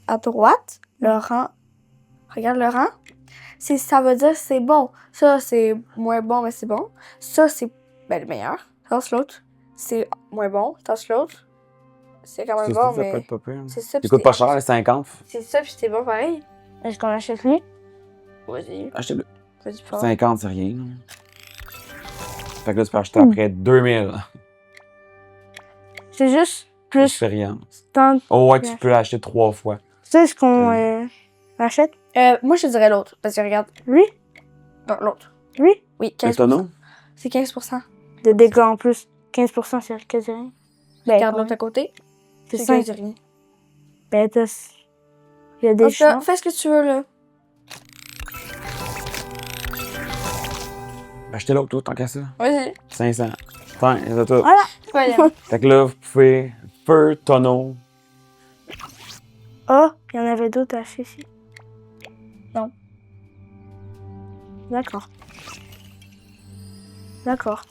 à droite. Le rang. Regarde le rang. Ça veut dire c'est bon. Ça, c'est moins bon, mais c'est bon. Ça, c'est le meilleur. Tasse l'autre. C'est moins bon. Tasse l'autre. C'est quand même C'est bon, ça, ça peut mais. être pas pire. C'est ça, Il puis coûte c'est- pas cher, les 50. C'est ça, puis c'est bon pareil. Est-ce qu'on achète lui? Vas-y. Achetez-le. Vas-y, fort. 50, c'est rien. Là. Fait que là, tu peux acheter après 2000 C'est juste plus d'expérience. tant. Oh, ouais, tu peux l'acheter 3 fois. C'est ce qu'on achète? Moi, je te dirais l'autre. Parce que regarde. Lui? Non, l'autre. Lui? Oui, Le 15%. tonneau? C'est 15%. De dégâts en plus. 15%, c'est quasi rien. Ben, Regarde quand l'autre à côté. C'est C'est 5. quasi rien. Ben, il y a des En tout cas, champs. fais ce que tu veux, là. Achetez l'autre, toi, tant qu'à ça. Vas-y. 500. Tiens, c'est tout. Voilà. Voilà. Fait que là, vous pouvez feu, tonneau. Oh, il y en avait d'autres à acheter ici. Non. D'accord. D'accord.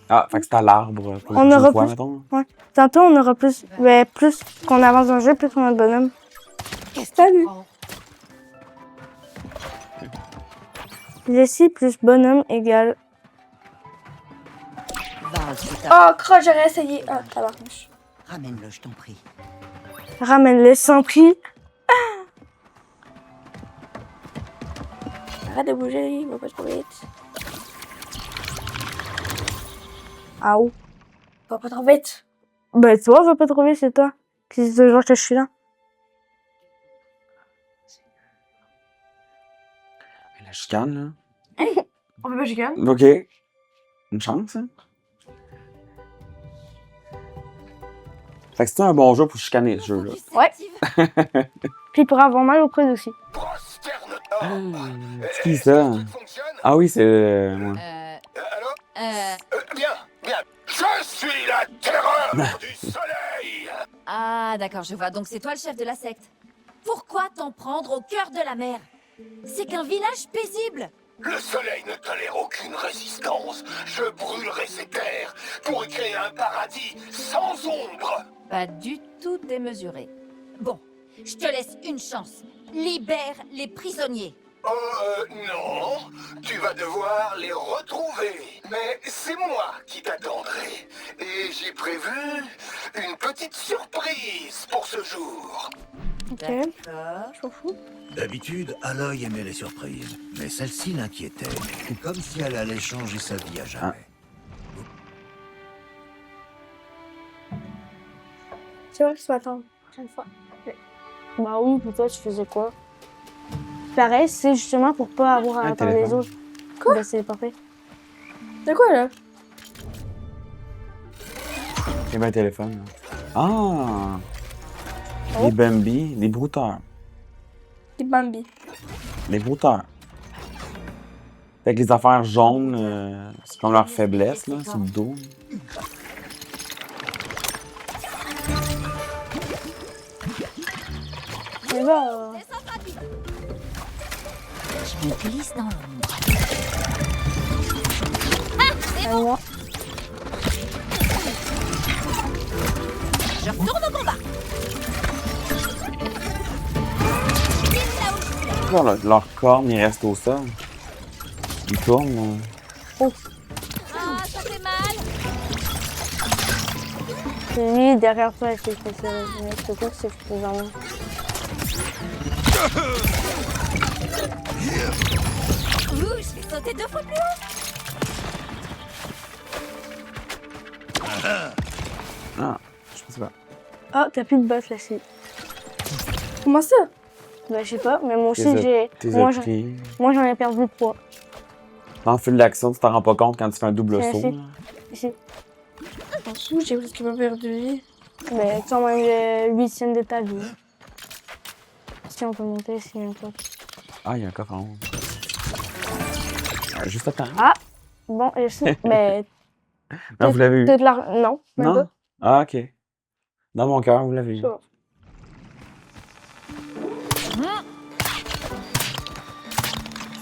Ah, fait que c'est à l'arbre pour On la aura prochaine fois, plus- mettons. Ouais. Tantôt, on aura plus. Ben, plus qu'on avance dans le jeu, plus qu'on a de bonhomme. Salut. Jessie plus bonhomme égale. Varl, c'est ta... Oh, croche, j'aurais essayé. Ah, tabarnouche. Ramène-le, je t'en prie. Ramène-les sans prix. Arrête de bouger, il va pas trop vite. Ah où? Va pas trop vite. Ben, tu vois, va pas trouver, c'est toi. C'est toujours que je suis là. La chicane, là. On peut pas chicaner. OK. Une chance, hein? Fait que c'est un bon jeu pour chicaner, ce jeu-là. Ouais. Puis pour avoir mal au coude aussi. C'est qui, ça? Ah oui, c'est... moi. Bien, bien. Je suis la terreur du soleil. Ah, d'accord, je vois. Donc c'est toi le chef de la secte. Pourquoi t'en prendre au cœur de la mer? C'est qu'un village paisible. Le soleil ne tolère aucune résistance. Je brûlerai ces terres pour y créer un paradis sans ombre. Pas du tout démesuré. Bon, je te laisse une chance. Libère les prisonniers. Non. Tu vas devoir les retrouver. Mais c'est moi qui t'attendrai. Et j'ai prévu une petite surprise pour ce jour. Ok. D'accord. Je m'en fous. D'habitude, Aloy aimait les surprises, mais celle-ci l'inquiétait, comme si elle allait changer sa vie à jamais. C'est vrai que tu m'attends. Prochaine fois. Bah oui, pour toi, tu faisais quoi? Pareil, c'est justement pour pas avoir à Un attendre les téléphone. autres. Quoi? Ben, c'est parfait. De quoi, là? J'ai un téléphone. Là. Ah! Oh. Les Bambi, les brouteurs. Des Bambi. Les brouteurs. Fait que les affaires jaunes, c'est comme leur faiblesse, là, c'est le dos. Mais bah, Je me glisse dans l'ombre. moi. Je retourne au combat. Leur corne, ils restent au sol. Ils tournent. Ah, ça fait mal. C'est lui derrière toi avec ses spéciales. Mais je te trouve que c'est vraiment. Ouh, je vais sauter 2 fois plus haut. Ah, je sais pas. Ah, t'as plus de boss là-dessus. Comment ça? Ben, je sais pas, mais moi aussi, T'es moi, pris. moi, j'en ai perdu 3. Dans le fil d'action, tu t'en rends pas compte quand tu fais un double C'est saut. ici. là. Ici. En dessous, j'ai presque pas perdu. Mais quand même le 8e de ta vie. Si on peut monter, si même pas. Ah, il y a un coffre en haut. Juste à temps. Ah! Bon, et si. Mais. Non, vous l'avez eu. Non, même Non? pas. Ah, ok. Dans mon cœur, vous l'avez eu. Ça.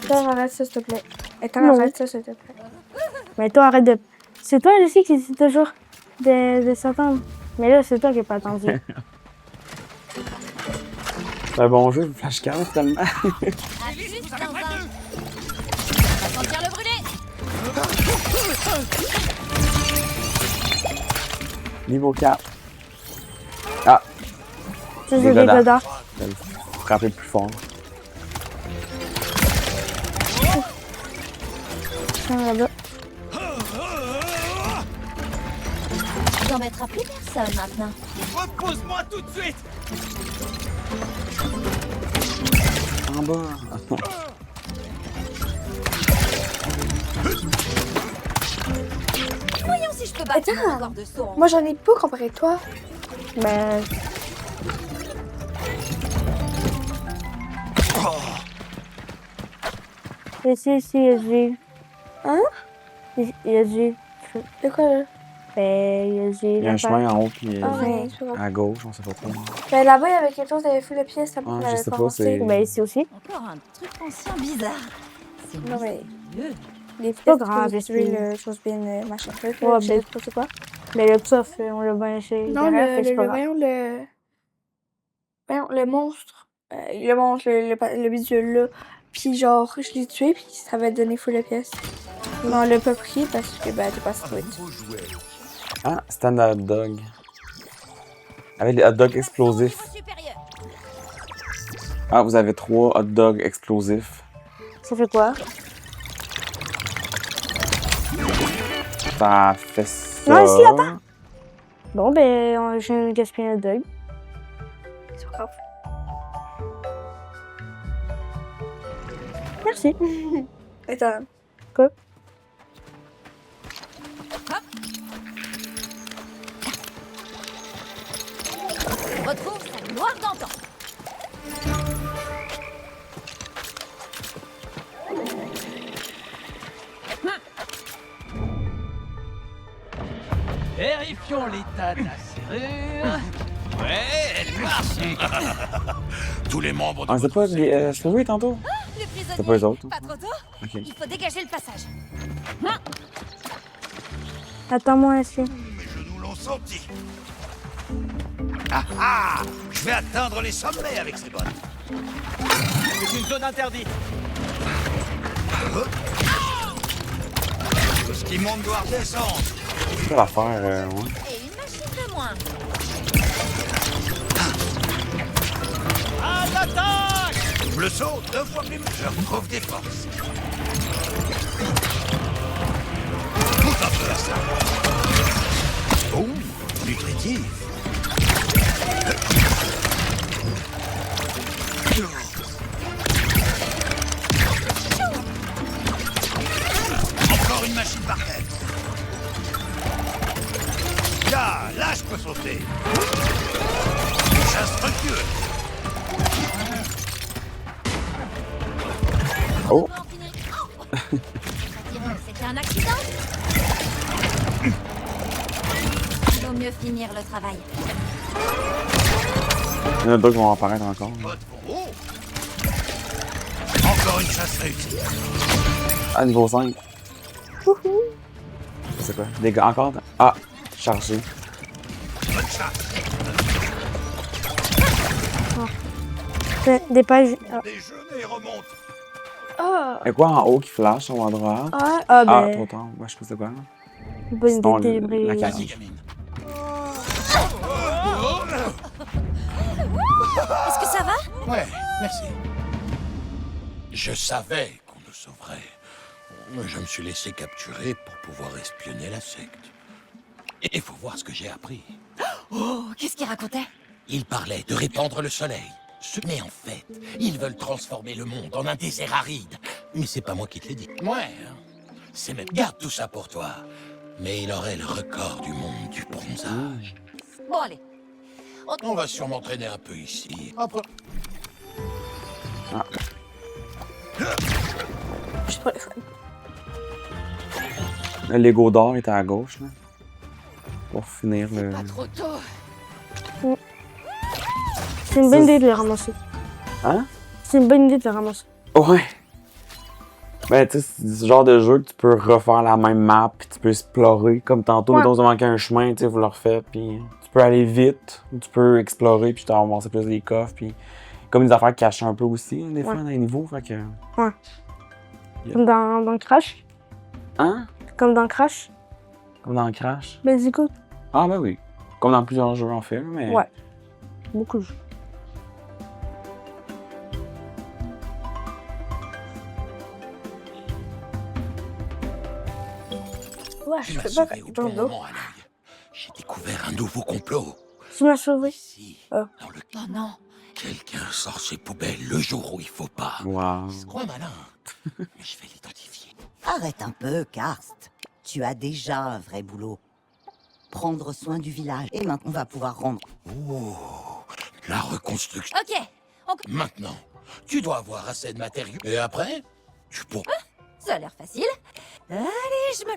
Attends, arrête ça, s'il te plaît. Attends, Non. arrête ça, s'il te plaît. Mais toi, arrête de. C'est toi, Lucie, qui dit toujours de s'attendre. Mais là, c'est toi qui n'es pas attendu. C'est un bon jeu, flashcard, finalement. Ah, juste dans un... On va sentir le brûler. Niveau 4. Ah, Ça, Des c'est des goddards. goddards. frapper plus fort. Tiens, là-bas. Tu n'embêteras plus personne maintenant. Repose-moi tout de suite. En bas. Voyons si je peux battre Attends. mon record de saut. Moi, j'en ai pas comparé à toi. Ben. Ici, il y a du. Hein? Il y a du. De quoi, là? Ben, il y a du. Il y a un chemin en haut, puis Ah, ouais, c'est vrai. à gauche, on sait pas trop. Ben, là-bas, il y avait quelque chose, il y avait full de pièces, ça Ah, je m'avait sais pas, pensé. c'est- Ben, ici aussi. Encore un truc ancien bizarre. C'est Non, mais mystérieux. les pas pièces, grave, tu ici. veux le chose bien machin truc, Ouais, là, je sais ben- pas c'est quoi. Mais le coffre, on l'a bien essayé. Non, derrière, fait que c'est pas grave. voyons, voyons, le monstre, le visuel là, puis genre, je l'ai tué, puis ça va donner full de pièces. Mais on l'a pas pris parce que, ben, t'es pas sweet. Ah, stand hot dog. Avec les hot dogs explosifs. Niveau supérieur. Ah, vous avez 3 hot dogs explosifs. Ça fait quoi? Ça fait ça. Non, ici, attends. Bon, ben, j'ai gaspillé un dog. C'est pas grave. Merci. Attends. Quoi? Retrouve sa gloire d'antan. Vérifions l'état de la serrure. Ouais, elle marche. Tous les membres de Ah, c'est pas les sauvés tantôt? Le prisonnier. C'est pas les autres. Pas trop tôt. Ok. Il faut dégager le passage. Attends-moi ici. mes genoux l'ont senti. Ah ah! Je vais atteindre les sommets avec ces bottes. C'est une zone interdite. Tout ce qui monte doit redescendre. C'est quoi l'affaire, ouais. Et une machine de moins. À l'attaque! Le saut, 2 fois plus. Je retrouve des forces. Pousse un peu à ça. Boum! Nutritif. Encore une machine par tête. Là, je peux sauter. Chasse recule. Oh! On va en finir. Oh. On dirait que c'était un accident. Il vaut mieux finir le travail. Il y en a d'autres qui vont apparaître encore. Bottes pour haut. Encore une chasse réussie. Ah, niveau 5. C'est quoi? Des gars encore? Ah, chargé. Bonne chasse. Des pages. Déjeuner remonte. Ah! Et quoi en haut qui flash en haut à droite? Ah! Ah, Ah, ben. trop tard. Ouais, je sais pas c'est quoi. Bonne Sinon, idée la de cage. Vas-y, gamine. Est-ce que ça va? Ouais, merci. Je savais qu'on nous sauverait. Je me suis laissé capturer pour pouvoir espionner la secte. Il faut voir ce que j'ai appris. Oh, qu'est-ce qu'il racontait? Il parlait de répandre le soleil. Mais en fait, ils veulent transformer le monde en un désert aride. Mais c'est pas moi qui te l'ai dit. Ouais. C'est même... Garde tout ça pour toi. Mais il aurait le record du monde du bronzage. Bon, allez. On va sûrement traîner un peu ici. Après... Je prends les fun. Le Lego d'or est à gauche, là. Pour finir le... Pas trop tôt. C'est une bonne idée de les ramasser. Hein? C'est une bonne idée de les ramasser. Ouais. Ben, tu sais, c'est ce genre de jeu que tu peux refaire la même map, puis tu peux explorer. Comme tantôt, mettons, vous manquez un chemin, tu sais, vous le refaites, puis tu peux aller vite, ou tu peux explorer, puis tu vas ramasser plus des coffres, puis comme des affaires cachées un peu aussi, des fois, dans les niveaux, fait que... Ouais. Comme dans Crash. Hein? Comme dans Crash. Comme dans Crash. Ben, écoute. Ah, ben oui. Comme dans plusieurs jeux, en fait, mais... Ouais. Beaucoup de jeux. Ouais, Tu je m'as peux pas sauvé au dans bon le dos. moment, Aloy. J'ai découvert un nouveau complot. Tu m'as sauvé. Ici, Oh. dans le... Oh non. Quelqu'un sort ses poubelles le jour où il faut pas. Wow. Il se croit malin. Mais je vais l'identifier. Arrête un peu, Karst. Tu as déjà un vrai boulot. Prendre soin du village. Et maintenant, on va pouvoir rendre... Oh, la reconstruction. Ok. Maintenant, tu dois avoir assez de matériaux. Et après, tu pourras... Ça a l'air facile. Allez, je me...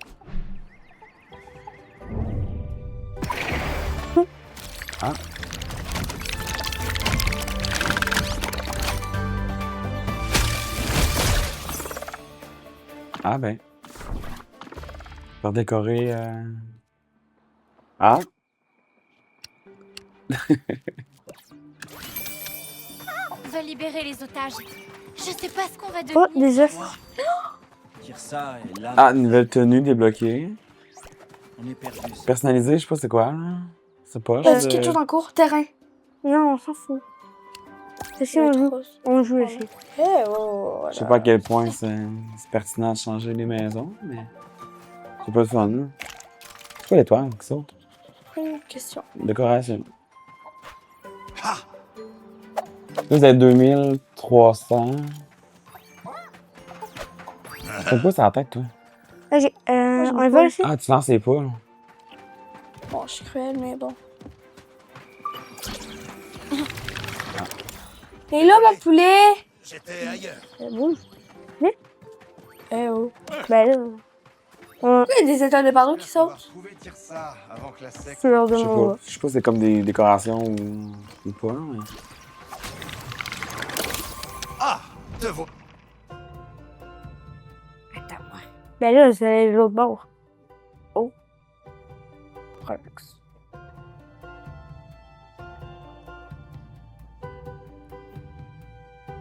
Ah. Ah ben. Pour décorer... Ah. On va libérer les otages. Je sais pas ce qu'on va Oh, devenir. des œufs. Tire ça et là, Ah, nouvelle tenue débloquée. on est perdu. Personnalisée, je sais pas c'est quoi, là. C'est pas... Est-ce qu'il y a tout en cours? Terrain. Non, on s'en fout. C'est si on joue ici. Eh oh, Je sais pas à quel point c'est pertinent de changer les maisons, mais... C'est pas le fun, là. C'est quoi l'étoile qui saute? Une question. Décoration. Là, vous avez 2300. C'est pas sur la tête, toi? Ok, on y va ici? Ah, tu lances les poules. Bon, je suis cruelle, mais bon. Et là, mon poulet! J'étais ailleurs. Bouge. Viens. Eh oh. Ben là. Il y a des étoiles de partout qui sautent. Vous pouvez dire ça avant que la secte... C'est l'heure Je de sais mon pas. Je sais pas si c'est comme des décorations ou pas, mais... Ah! Te vois. Attends-moi. Ben là, c'est l'autre bord. Oh. Relax.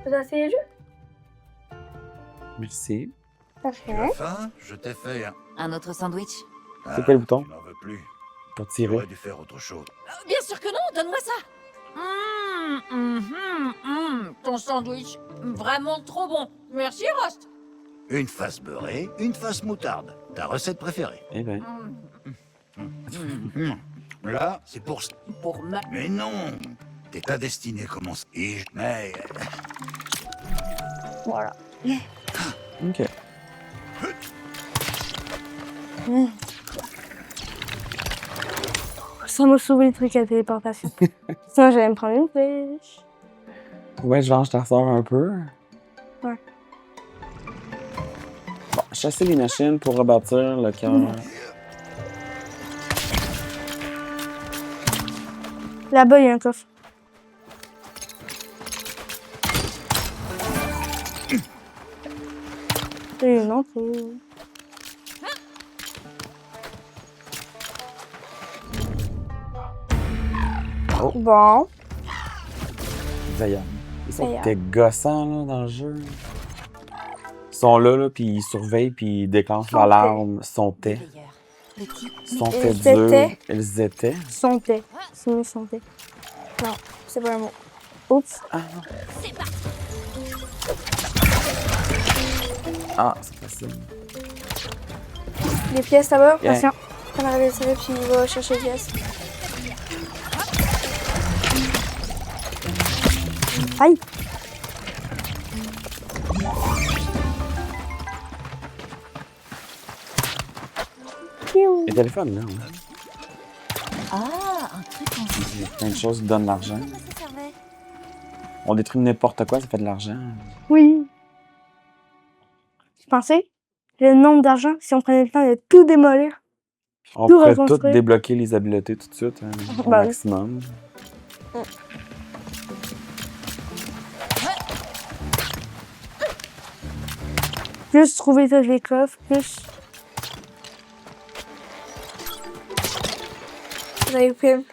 Vous avez essayé le jeu? Merci. Tu as faim? Je t'ai fait Un autre sandwich? C'est quel bouton? Tu n'en veux plus. Pour tirer. J'aurais dû faire autre chose. Bien sûr que non, donne-moi ça. Ton sandwich, vraiment trop bon. Merci, Rost. Une face beurrée, une face moutarde. Ta recette préférée. Eh ben. Là, c'est pour... Pour ma... Mais non! T'es ta destinée commence. Et... Mais... Voilà. Ok. Ça m'a sauvé le truc à téléportation. Sinon, j'allais me prendre une pêche. Ouais, je venge ta soeur un peu. Ouais. Bon, chasser les machines pour rebâtir le cœur. Là-bas, il y a un coffre. Et non, Oh. Bon. Zayan. Ils sont Zayan. t'es gossants là, dans le jeu. Ils sont là, puis ils surveillent, puis ils déclenchent l'alarme. Sontaient. Sontaient Ils dur. étaient. Ils étaient. Santé. C'est mieux santé. Non, c'est pas un mot. Oups. Ah, c'est facile. Les pièces là-bas? Yeah. Attention. prend la vaisselle puis il va chercher les pièces. Aïe! Le téléphone, là. Ouais. Ah, un truc en Il y a plein de choses qui donnent de l'argent. ça servait. On détruit n'importe quoi, ça fait de l'argent. Oui. Je pensais, le nombre d'argent, si on prenait le temps de tout démolir, On tout pourrait tout reconstruire. débloquer les habiletés tout de suite, hein, au Bah oui. maximum. Plus trouver tous les coffres, plus... Vous avez plein de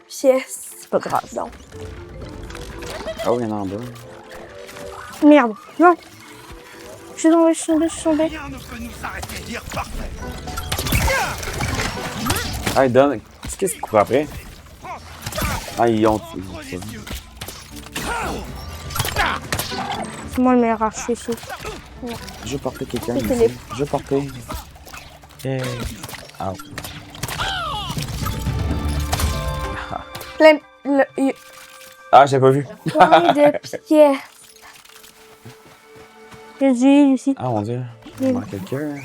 pièces. C'est pas grave, non. Oh, il y en a en bas. Merde, non. Je suis tombée, je suis tombée, je suis tombée. Rien ne peut nous arrêter, dire parfait. Ah, il donne. Qu'est-ce qu'ils courent après? Ah, ils ont. C'est moi le meilleur archer ici. Je vais porter quelqu'un C'est ici. Philippe. Je vais porter. Yeah. Ah. Ah, j'ai pas vu. Plein de pièces. J'ai ici. Ah, mon Dieu. Il manque quelqu'un.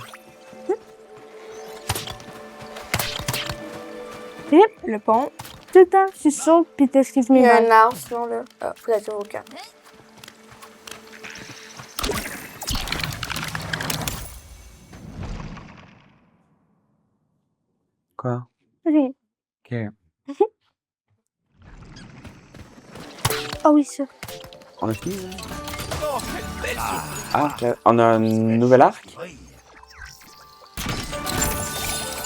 Philippe, le pont. Tout le temps, tu sautes puis t'esquives mes balles. Il y a un arbre, sinon là. Ah, faut la tirer au camp. Quoi? Rien. Ok. Ah oui, ça. On a fini, là? Ah, ok. On a un nouvel arc?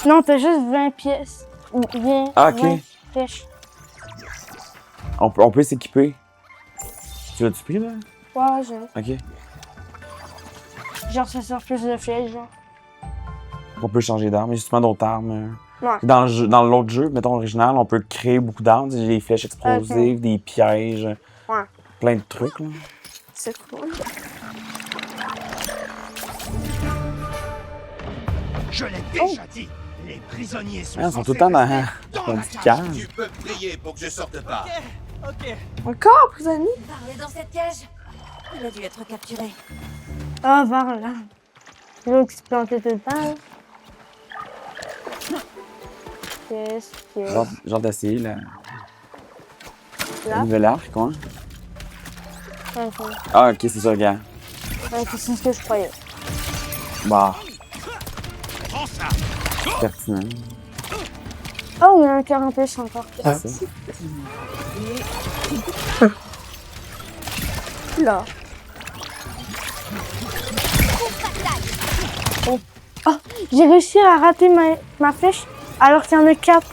Non, t'as juste 20 pièces. Ou bien Ah, ok. 20 flèches. On peut s'équiper. Tu l'as-tu pris, là? Ouais, j'ai. Ok. Genre, ça sort plus de flèches, genre. On peut changer d'arme. Il y a justement d'autres armes. Ouais. Dans l'autre jeu, mettons original, on peut créer beaucoup d'armes. Des flèches explosives, des pièges. Ouais. Plein de trucs, là. C'est cool. Je l'ai déjà dit. Les prisonniers sont. Ah, ils sont tout le temps dans une petite cage. Tu peux prier pour que je sorte pas. Ok. Encore, prisonnier? Varl est dans cette cage. Il a dû être capturé. Ah, Varl, là. L'autre qui se plantait tout le temps, là. Qu'est-ce que... Genre d'essayer, là. Là? Le nouvel arc, quoi. Ok. Ah, ok, c'est ça, regarde. Ouais, c'est ce que je croyais. Bah. Pertinent. Oh, il y a un cœur en plus encore. Ah, ça. Là. Oh. Oh, j'ai réussi à rater ma flèche alors qu'il y en a 4.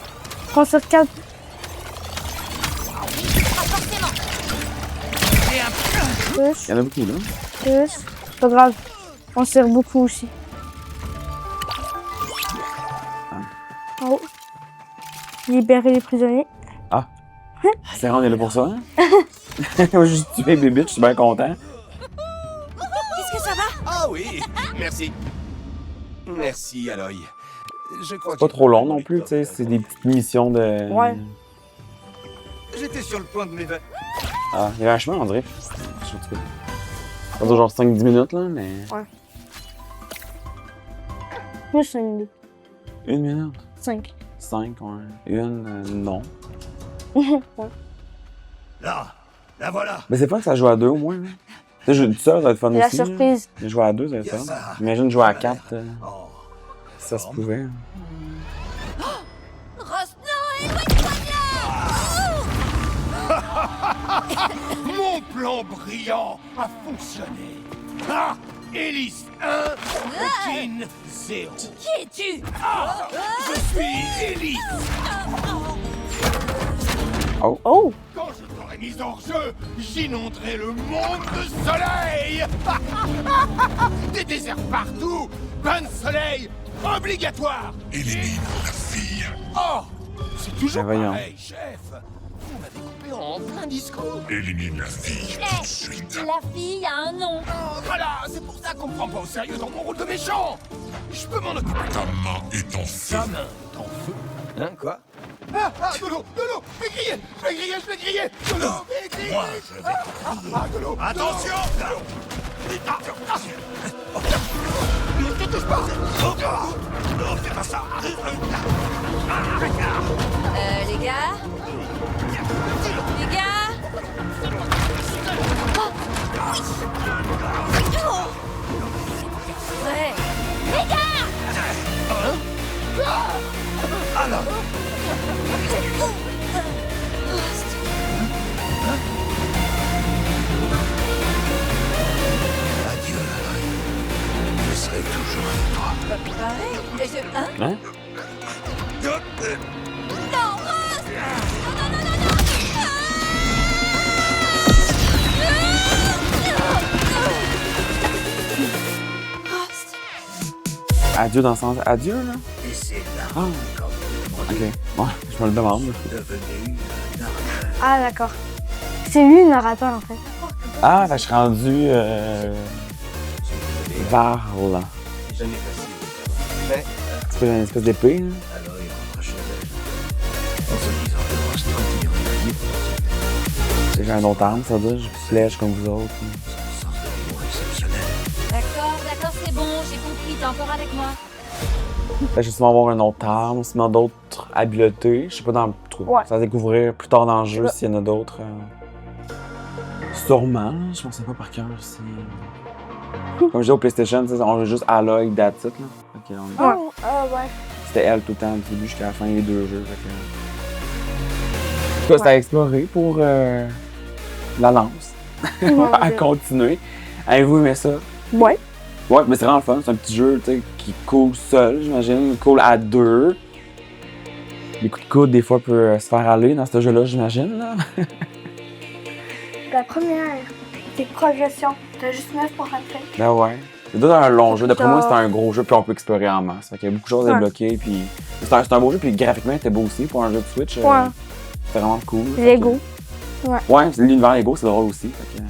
Contre 4. Il y en a beaucoup, là. Plus. Pas grave. On sert beaucoup aussi. Oh. Libérer les prisonniers. Ah. C'est vrai, on est là pour ça, hein? Moi, j'ai juste tué bébé, je suis bien content. Est-ce que ça va? Ah oui, merci. Merci, Aloy. Je crois C'est pas trop long non plus, tu sais. C'est des petites missions de. Ouais. J'étais sur le point de m'évader. Ah, il y avait un chemin, on dirait. Je sais pas. Ça dure genre 5-10 minutes, là, mais. Ouais. Moi, je suis une idée. 1 minute. 5. 5, ouais. Non. Ouais. Là, la voilà. Mais c'est pas que ça joue à 2 au moins, là. Tu sais, jouer tout seul, ça va être fun La aussi. surprise. Là. Jouer à 2, ça va être fun. Imagine jouer à 4. Si ça se pouvait. Rosno, éloigne-toi de là! Mon plan brillant a fonctionné. Ah, Hélice 1, routine 0. Qui es-tu? Ah, je suis Hélice. Oh. Oh! Quand je t'aurai mise hors jeu, j'inonderai le monde de soleil. Des déserts partout, bain de soleil, obligatoire. Élimine la fille. Oh, c'est toujours Ben voyons. pareil, chef. On va découper en plein discours. Élimine la fille tout de suite. La fille a un nom. Oh, voilà, c'est pour ça qu'on me prend pas au sérieux dans mon rôle de méchant. Je peux m'en occuper. Ta main est en feu. Ta main est en feu. Hein, quoi? Ah, de l'eau, je vais griller, je vais griller, de l'eau, je vais griller. Moi, je vais de l'eau. Attention! Ne te touche pas. Non, fais pas ça! Les gars? Les gars? Ouais. Les gars! Alors. Adieu, Aloy. Je serai toujours avec toi. Hein? Non, Rose! Adieu dans le sens adieu, là? Et c'est là, Ah. quand vous Ok, demandez, ouais, je me le demande. devenu narrateur. Ah, d'accord. C'est lui le narrateur, en fait. Ah, ben, je suis rendu Varl. C'est jamais facile. Mais C'est pas une espèce d'épée, là? Aloy rentre chez elle. En se disant que Rost continuerait à vivre. J'ai un autre arme, ça veut dire, j'ai plus de flèches comme vous autres. Son sens de l'humour exceptionnel. D'accord, c'est bon, j'ai compris, t'es encore avec moi. Fait que je vais sûrement avoir une autre arme, sûrement d'autres habiletés. Je sais pas dans le truc. Ouais. Ça va découvrir plus tard dans le jeu s'il y en a d'autres. Sûrement, je pensais pas par cœur si. Comme je disais au PlayStation, on joue juste Aloy, that's it, là. Fait que on- Ouais. Ouais. C'était elle tout le temps, du début jusqu'à la fin des deux jeux. Fait que... En tout cas, c'était à explorer pour la lance. À continuer. Avez-vous aimé ça? Ouais. Ouais, mais c'est vraiment le fun. C'est un petit jeu qui coule seul, j'imagine. Coule à deux. Les coups de coude, des fois, peuvent se faire aller dans ce jeu-là, j'imagine. Là. La première, c'est progression. T'as juste 9 pour rentrer. Ben ouais. C'est tout un long jeu. D'après moi, c'est un gros jeu, puis on peut explorer en masse. Fait qu'il y a beaucoup de choses à débloquer. Puis c'est un beau jeu, puis graphiquement, il était beau aussi pour un jeu de Switch. Ouais. C'était vraiment cool. Lego. Ouais. Ouais, l'univers Lego, c'est drôle aussi. Fait que,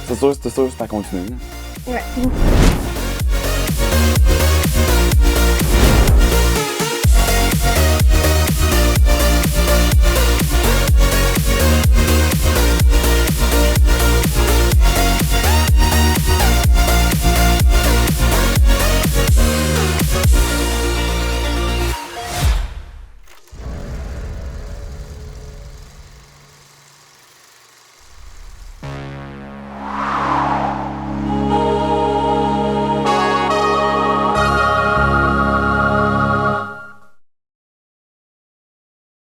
c'est sûr, c'est à continuer. Là. Ouais.